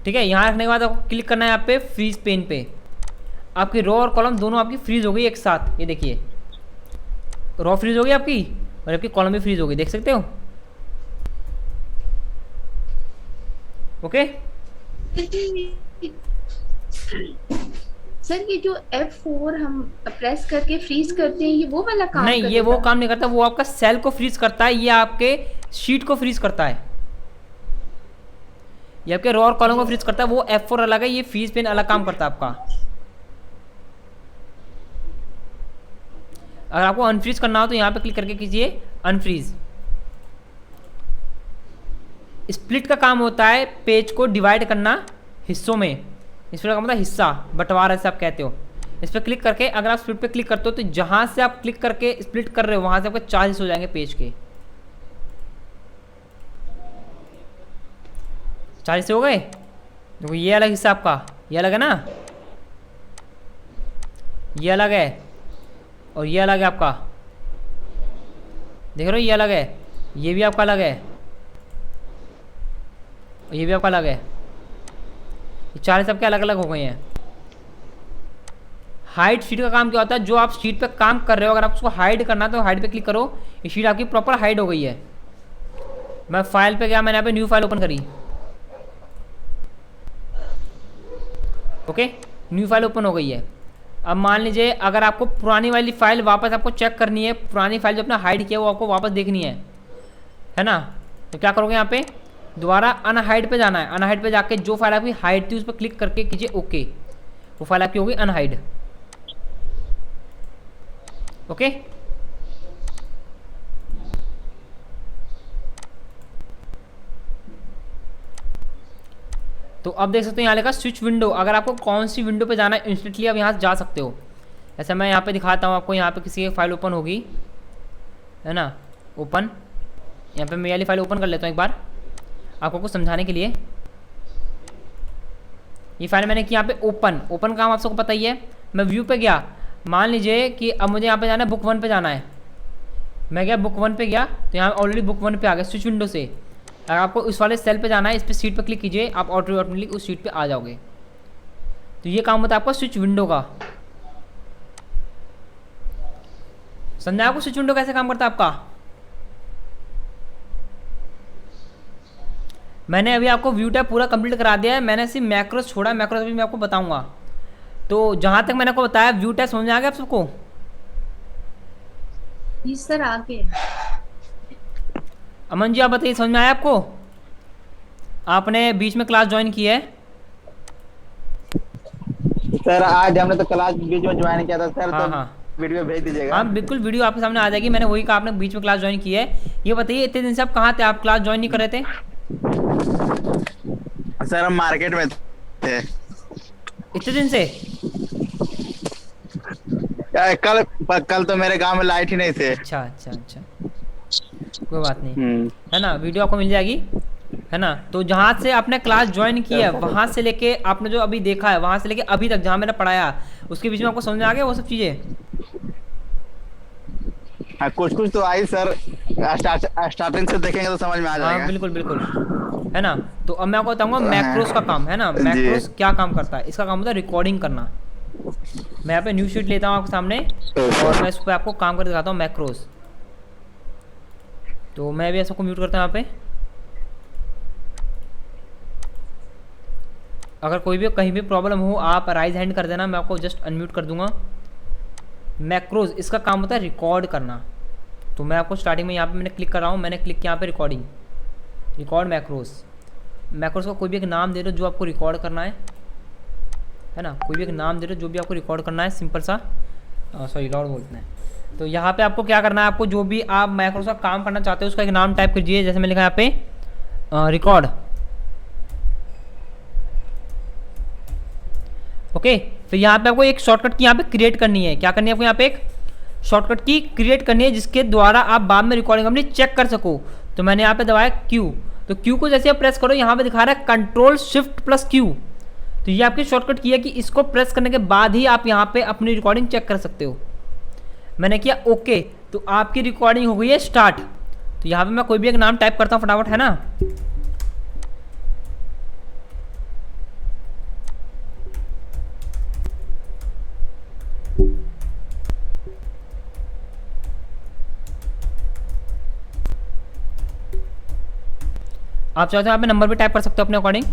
ठीक है, यहाँ रखने के बाद आपको क्लिक करना है यहाँ पे फ्रीज पेन पे, आपकी रो और कॉलम दोनों आपकी फ्रीज हो गई एक साथ। ये देखिए रो फ्रीज हो गई आपकी, और आपकी कॉलम भी फ्रीज हो गई, देख सकते हो। ओके सर ये जो F4 हम प्रेस करके फ्रीज करते हैं, ये वो वाला काम नहीं, ये वो काम नहीं करता, वो आपका सेल को फ्रीज करता है, ये आपके शीट को फ्रीज करता है, ये आपके रो और कॉलम को फ्रीज करता है। वो F4 अलग है, ये फ्रीज पेन अलग काम करता है आपका। अगर आपको अनफ्रीज करना हो तो यहाँ पे क्लिक करके कीजिए अनफ्रीज। स्प्लिट का काम होता है पेज को डिवाइड करना हिस्सों में, स्प्लिट का मतलब हिस्सा, बंटवारा ऐसे आप कहते हो। इस पर क्लिक करके अगर आप स्प्लिट पे क्लिक करते हो तो जहाँ से आप क्लिक करके स्प्लिट कर रहे हो वहाँ से आपके 4 हिस्से हो जाएंगे पेज के। 4 हिस्से हो गए। देखो ये अलग हिस्सा आपका, ये अलग है ना, ये अलग है और ये अलग है आपका, देख रहे हो, ये अलग है, ये भी आपका अलग है और ये भी आपका अलग है। ये 4 सबके अलग अलग हो गए हैं। हाइड शीट का काम क्या होता है, जो आप शीट पे काम कर रहे हो अगर आप उसको हाइड करना है तो हाइड पे क्लिक करो, ये शीट आपकी प्रॉपर हाइड हो गई है। मैं फाइल पे गया, मैंने यहाँ पे न्यू फाइल ओपन करी, ओके, न्यू फाइल ओपन हो गई है। अब मान लीजिए अगर आपको पुरानी वाली फाइल वापस आपको चेक करनी है, पुरानी फाइल जो अपना हाइड किया वो आपको वापस देखनी है ना, तो क्या करोगे, यहाँ पे दोबारा अनहाइड पे जाना है। अनहाइड पे जाके जो फाइल आपकी हाइड थी उस पर क्लिक करके कीजिए ओके, वो फाइल आपकी होगी अनहाइड, ओके। तो अब देख सकते हो यहाँ लिखा स्विच विंडो, अगर आपको कौन सी विंडो पे जाना है इंस्टेंटली आप यहाँ से जा सकते हो। ऐसा मैं यहाँ पे दिखाता हूँ आपको, यहाँ पे किसी की फाइल ओपन होगी, है ना, ओपन, यहाँ पे मैं वाली फाइल ओपन कर लेता हूँ एक बार आपको कुछ समझाने के लिए। ये फाइल मैंने की यहाँ पे ओपन काम आप सबको पता ही है। मैं व्यू पे गया, मान लीजिए कि अब मुझे यहाँ पे जाना है बुक 1 पे जाना है, मैं गया बुक 1 पे गया तो यहाँ ऑलरेडी बुक 1 पे आ गया स्विच विंडो से। अगर आपको उस वाले सेल पे जाना है, इस पे सीट पे क्लिक कीजिए, आप ऑटोमेटिकली उस सीट पे आ जाओगे। तो ये काम होता है आपका स्विच विंडो का। समझा आपको स्विच विंडो कैसे काम करता है आपका? मैंने अभी आपको व्यू टैब पूरा कंप्लीट करा दिया है, मैंने सिर्फ मैक्रोस छोड़ा, मैक्रोस अभी मैं आपको बताऊंगा। तो जहां तक मैंने आपको बताया व्यू टैब समझ में आ गया आप सबको? जी सर आगे। अमन जी आप बताइए, समझ में आया आपको? आपने बीच में क्लास ज्वाइन की है? सर आज हमने तो क्लास बीच में ज्वाइन किया था सर। हाँ, तो हाँ, वीडियो भेज दीजिएगा। हाँ बिल्कुल, वीडियो आपके सामने आ जाएगी। मैंने वही कहा आपने बीच में क्लास ज्वाइन की है। ये बताइए इतने दिन से आप कहाँ थे, आप क्लास ज्वाइन नहीं कर रहे थे? सर हम मार्केट में थे। इतने दिन से? कल तो मेरे गांव में लाइट ही नहीं थे। अच्छा अच्छा अच्छा, कोई बात नहीं, है ना, वीडियो आपको मिल जाएगी, है ना। तो जहाँ से आपने क्लास ज्वाइन की है वहाँ से लेके आपने जो अभी देखा है वहाँ से लेके अभी तक जहाँ मैंने पढ़ाया उसके बीच में आपको समझ में आ गया वो सब चीज़ें? हाँ कुछ कुछ तो आई सर, स्टार्टिंग से देखेंगे तो समझ में आ जाएगा। हाँ बिल्कुल बिल्कुल, है ना। तो अब मैं आपको बताऊंगा मैक्रोस का काम, है ना। मैक्रोस क्या काम करता है? इसका काम होता है रिकॉर्डिंग करना। मैं यहाँ पे न्यू शीट लेता हूँ आपके सामने और मैं इस पर आपको काम कर दिखाता हूँ मैक्रोस। तो मैं भी ऐसा को म्यूट करता हूँ यहाँ पे। अगर कोई भी कहीं भी प्रॉब्लम हो आप राइज हैंड कर देना, मैं आपको जस्ट अनम्यूट कर दूंगा। मैक्रोस इसका काम होता है रिकॉर्ड करना। तो मैं आपको स्टार्टिंग में यहाँ पे मैंने क्लिक कर रहा हूँ, मैंने क्लिक किया यहाँ पे रिकॉर्डिंग, रिकॉर्ड मैक्रोस। मैक्रोस का कोई भी एक नाम दे दो जो आपको रिकॉर्ड करना है ना। कोई भी एक नाम दे दो जो भी आपको रिकॉर्ड करना है, सिंपल सा, सॉरी लॉर्ड बोलते हैं। तो यहाँ पे आपको क्या करना है, आपको जो भी आप मैक्रोस का काम करना चाहते हो उसका एक नाम टाइप कीजिए। जैसे मैं लिखा यहाँ पे रिकॉर्ड, ओके। फिर यहाँ पे आपको एक शॉर्टकट की यहाँ पे क्रिएट करनी है। क्या करनी है आपको? यहाँ पे एक शॉर्टकट की क्रिएट करनी है जिसके द्वारा आप बाद में रिकॉर्डिंग अपनी चेक कर सको। तो मैंने यहाँ पे दबाया क्यू, तो क्यू को जैसे आप प्रेस करो यहाँ पे दिखा रहा है कंट्रोल शिफ्ट प्लस क्यू। तो ये आपकी शॉर्टकट की है कि इसको प्रेस करने के बाद ही आप यहाँ पे अपनी रिकॉर्डिंग चेक कर सकते हो। मैंने किया ओके, तो आपकी रिकॉर्डिंग हो गई है स्टार्ट। तो यहाँ पे मैं कोई भी एक नाम टाइप करता हूँ फटाफट, है ना। आप चाहते हो यहाँ पे नंबर भी टाइप कर सकते हो अपने अकॉर्डिंग,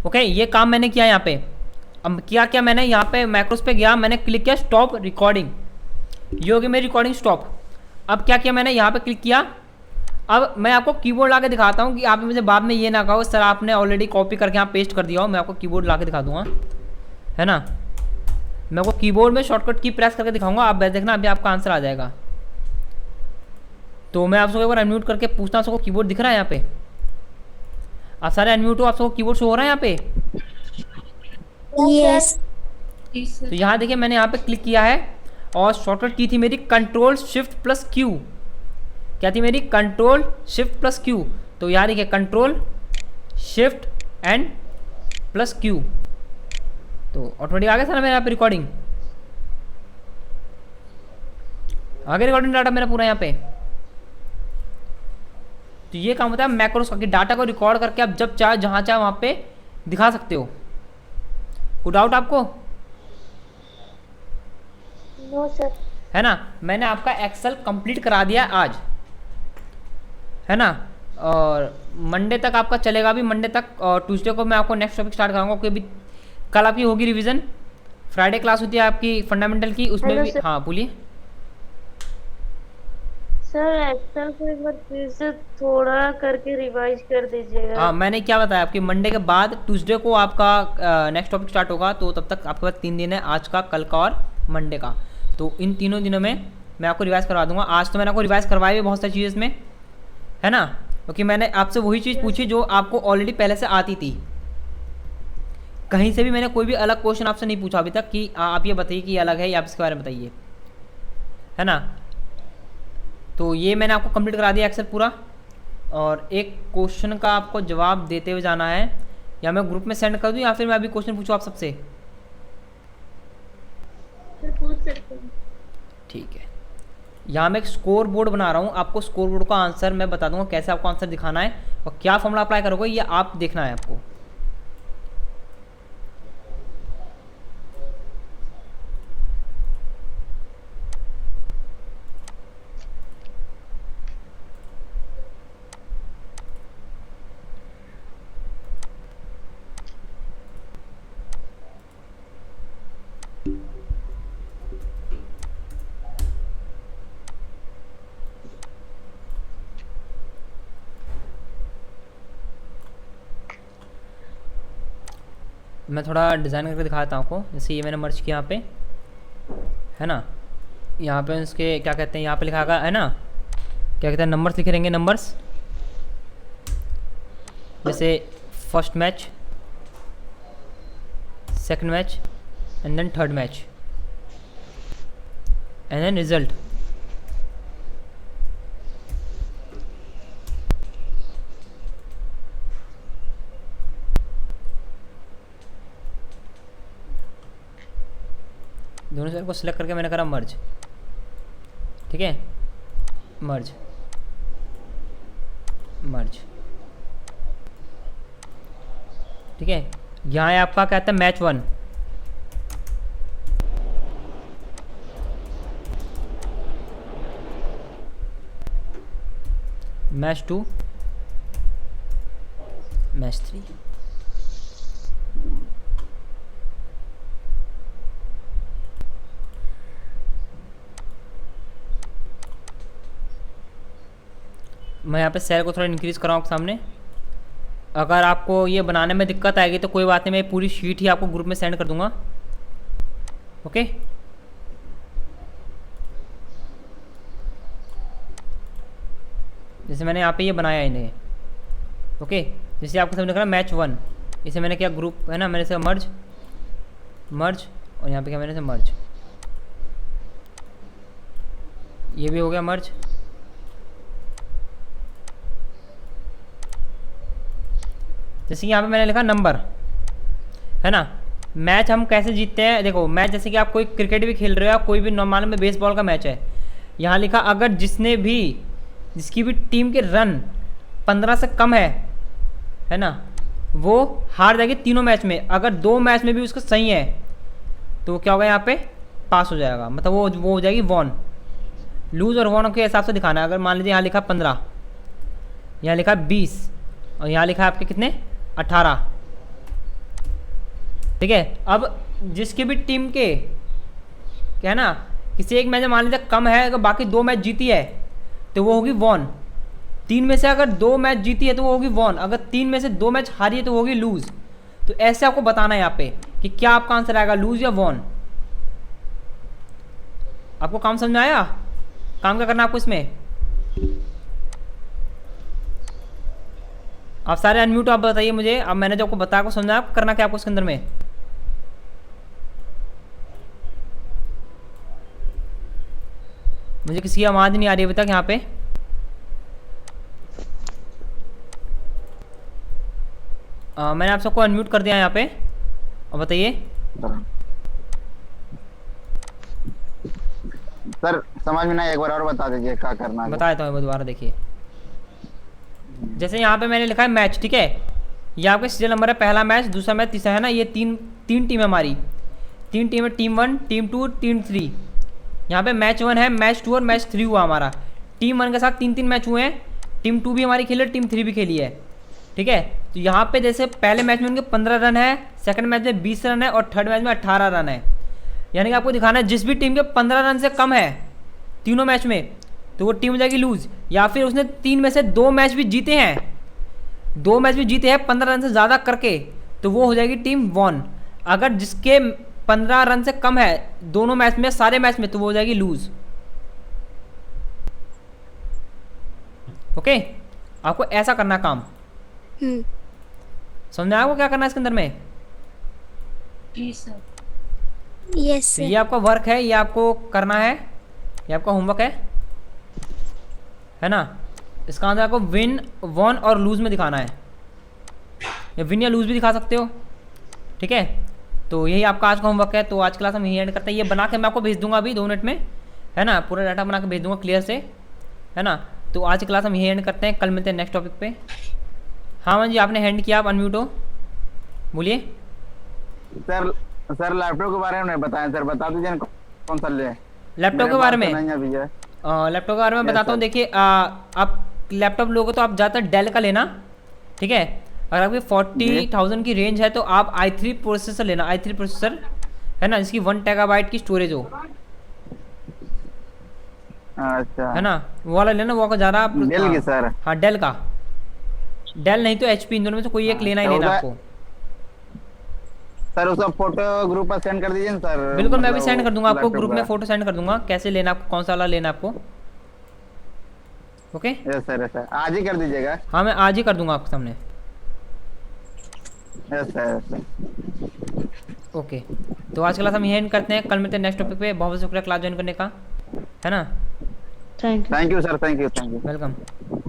ओके। ये काम मैंने किया यहाँ पे। अब किया क्या मैंने, यहाँ पे मैक्रोस पे गया, मैंने क्लिक किया स्टॉप रिकॉर्डिंग, ये होगी मेरी रिकॉर्डिंग स्टॉप। अब क्या किया मैंने, यहाँ पे क्लिक किया। अब मैं आपको कीबोर्ड ला के दिखाता हूँ कि आप मुझे बाद में ये ना कहो सर आपने ऑलरेडी कॉपी करके यहाँ पेस्ट कर दिया हो। मैं आपको कीबोर्ड ला के दिखा दूंगा, है ना। मैं आपको कीबोर्ड में शॉर्टकट की प्रेस करके दिखाऊंगा, आप देखना अभी आपका आंसर आ जाएगा। तो मैं आप सबको एक बार अनम्यूट करके पूछता हूँ, सबको कीबोर्ड दिख रहा है यहाँ पे? आप सारे अनम्यूट हो, आप सबको कीबोर्ड शो हो रहा है यहाँ पे? यस। तो यहाँ देखिए मैंने यहाँ पे क्लिक किया है और शॉर्टकट की थी मेरी कंट्रोल शिफ्ट प्लस क्यू। क्या थी मेरी? Control shift plus Q. तो यहाँ देखिए control shift and plus Q, तो ऑटोमेटिक आ गया सारा मेरा यहाँ पे रिकॉर्डिंग, आगे रिकॉर्डिंग डाटा मेरा पूरा यहाँ पे। तो ये काम होता है मैक्रोस का, कि डाटा को रिकॉर्ड करके आप जब चाहे जहाँ चाहे वहाँ पे दिखा सकते हो। कोई डाउट आपको? No sir. है ना, मैंने आपका एक्सेल कंप्लीट करा दिया आज, है ना, और मंडे तक आपका चलेगा अभी, मंडे तक। और ट्यूसडे को मैं आपको नेक्स्ट टॉपिक स्टार्ट कराऊंगा, क्योंकि अभी कल आपकी होगी रिवीजन, फ्राइडे क्लास होती है आपकी फंडामेंटल की, उसमें हेलो भी। सर। हाँ बोलिए। सर एक्सेल को एक बार फिर से थोड़ा करके रिवाइज कर दीजिएगा। हाँ मैंने क्या बताया आपकी, मंडे के बाद ट्यूसडे को आपका नेक्स्ट टॉपिक स्टार्ट होगा, तो तब तक आपके पास 3 दिन है, आज का, कल का और मंडे का। तो इन तीनों दिनों में मैं आपको रिवाइज करवा दूंगा। आज तो मैंने आपको रिवाइज करवाई है बहुत सारी चीज़ें इसमें, है ना, क्योंकि मैंने आपसे वही चीज़ पूछी जो आपको ऑलरेडी पहले से आती थी। कहीं से भी मैंने कोई भी अलग क्वेश्चन आपसे नहीं पूछा अभी तक कि आप ये बताइए कि ये अलग है, या आप इसके बारे में बताइए, है ना। तो ये मैंने आपको कंप्लीट करा दिया एक्सेल पूरा, और एक क्वेश्चन का आपको जवाब देते हुए जाना है, या मैं ग्रुप में सेंड कर दूं, या फिर मैं अभी क्वेश्चन पूछूं आप सबसे? सर पूछ सकते हैं। ठीक है, यहाँ मैं एक स्कोर बोर्ड बना रहा हूँ, आपको स्कोर बोर्ड का आंसर मैं बता दूंगा कैसे आपको आंसर दिखाना है, और क्या फॉर्मूला अप्लाई करोगे ये आप देखना है आपको। मैं थोड़ा डिज़ाइन करके दिखाता हूँ आपको। जैसे ये मैंने मर्ज किया यहाँ पे, है ना, यहाँ पे इसके क्या कहते हैं, यहाँ पे लिखा है ना, क्या कहते हैं, नंबर्स लिखे रहेंगे, नंबर्स। जैसे first match, second match, and then third match, and then result. दोनों सेल को सिलेक्ट करके मैंने करा मर्ज, ठीक है, मर्ज मर्ज, ठीक है। यहाँ है आपका क्या कहता है, मैच 1, मैच 2, मैच 3। मैं यहाँ पे सेल को थोड़ा इंक्रीज़ कराऊँ आपके सामने। अगर आपको ये बनाने में दिक्कत आएगी तो कोई बात नहीं, मैं पूरी शीट ही आपको ग्रुप में सेंड कर दूंगा, ओके। जैसे मैंने यहाँ पे ये बनाया इन्हें, ओके। जैसे आपको समझ रहा मैच 1, इसे मैंने क्या ग्रुप है ना, मैंने इसे मर्ज मर्ज, और यहाँ पे क्या मैंने इसे मर्ज, ये भी हो गया मर्ज। जैसे यहाँ पे मैंने लिखा नंबर, है ना। मैच हम कैसे जीतते हैं, देखो मैच जैसे कि आप कोई क्रिकेट भी खेल रहे हो या कोई भी नॉर्मल में बेसबॉल का मैच है, यहाँ लिखा अगर जिसकी भी टीम के रन 15 से कम है ना, वो हार जाएगी तीनों मैच में। अगर 2 मैच में भी उसका सही है तो क्या होगा, यहाँ पे पास हो जाएगा, मतलब वो हो जाएगी वॉन। लूज और वॉन के हिसाब से दिखाना है। अगर मान लीजिए यहाँ लिखा 15, यहाँ लिखा 20, और यहाँ लिखा आपके कितने 18, ठीक है। अब जिसकी भी टीम के क्या है ना, किसी एक मैच में मान लीजिए कम है, अगर बाकी 2 मैच जीती है तो वो होगी वॉन। 3 में से अगर 2 मैच जीती है तो वो होगी वॉन, अगर 3 में से 2 मैच हारी है तो वो होगी लूज। तो ऐसे आपको बताना है यहाँ पे कि क्या आपका आंसर आएगा, लूज या वॉन। आपको काम समझ में आया? काम क्या करना है आपको इसमें? आप सारे अनम्यूट, आप बताइए मुझे। अब मैंने जो आपको बताया, आपको समझा आपको करना क्या आपको इसके अंदर में? मुझे किसी की आवाज़ नहीं आ रही अभी तक यहाँ पे। मैंने आप सबको अनम्यूट कर दिया यहाँ पे। और बताइए सर समझ में नहीं, एक बार और बता दीजिए क्या करना है। बता देता हूँ दोबारा देखिए। जैसे यहाँ पे मैंने लिखा है मैच, ठीक है, ये आपके सीरियल नंबर है, पहला मैच, दूसरा मैच, तीसरा, है ना। ये तीन टीम है हमारी, तीन टीम है, टीम 1, टीम 2, टीम 3। यहाँ पे मैच 1 है, मैच 2 और मैच 3 हुआ हमारा। टीम 1 के साथ 3-3 मैच हुए हैं, टीम 2 भी हमारी खेली है, टीम 3 भी खेली है, ठीक है। तो यहाँ पे जैसे पहले मैच में उनके 15 रन है, सेकंड मैच में 20 रन है और थर्ड मैच में 18 रन है। यानी कि आपको दिखाना है जिस भी टीम के 15 रन से कम है तीनों मैच में तो वो टीम हो जाएगी लूज, या फिर उसने 3 में से 2 मैच भी जीते हैं, 2 मैच भी जीते हैं 15 रन से ज़्यादा करके, तो वो हो जाएगी टीम 1। अगर जिसके 15 रन से कम है दोनों मैच में, सारे मैच में, तो वो हो जाएगी लूज। ओके, आपको ऐसा करना काम, समझ में आया आपको क्या करना है इसके अंदर में? जी सर। यस तो ये आपका वर्क है, ये आपको करना है, ये आपका होमवर्क है ना। इसका आंसर आपको विन, वन और लूज में दिखाना है, या विन या लूज भी दिखा सकते हो, ठीक है। तो यही आपका आज का होमवर्क है। तो आज क्लास हम यही एंड करते हैं। ये बना के मैं आपको भेज दूंगा अभी 2 मिनट में, है ना, पूरा डाटा बना के भेज दूंगा क्लियर से, है ना। तो आज की क्लास हम यही एंड करते हैं, कल मिलते हैं नेक्स्ट टॉपिक पे। हाँ मान जी, आपने हैंड किया, आप अनम्यूट हो, बोलिए। सर लैपटॉप के बारे में नहीं बताएं सर, बता दीजिए ना कौन सा ले। लैपटॉप के बारे में, नहीं अभी है। लैपटॉप के बारे में बताता हूँ। देखिए आप लैपटॉप लोगे तो आप ज़्यादातर डेल का लेना, ठीक है। अगर आपकी 40,000 की रेंज है तो आप i3 प्रोसेसर लेना, i3 प्रोसेसर, है ना, जिसकी 1 टेराबाइट की स्टोरेज हो, अच्छा, है ना, वो वाला लेना, वो ज़्यादा। डेल की सर? हाँ डेल का, डेल नहीं तो HP, इन दोनों में से कोई एक लेना ही लेना आपको। सर उसका फोटो ग्रुप पर सेंड कर दीजिए ना सर। बिल्कुल, मैं भी सेंड कर दूंगा आपको, ग्रुप में फोटो सेंड कर दूंगा, कैसे लेना आपको, कौन सा वाला लेना आपको। Okay yes sir, yes sir, आज ही कर दीजिएगा। हाँ मैं आज ही कर दूंगा आपके सामने। Yes sir, yes sir. Okay, तो आज क्लास हम यही एंड करते हैं, कल मिलते हैं नेक्स्ट टॉपिक पे। बहुत बहुत शुक्रिया क्लास ज्वाइन करने का, है ना। Thank you thank you sir, thank you, thank you. Welcome.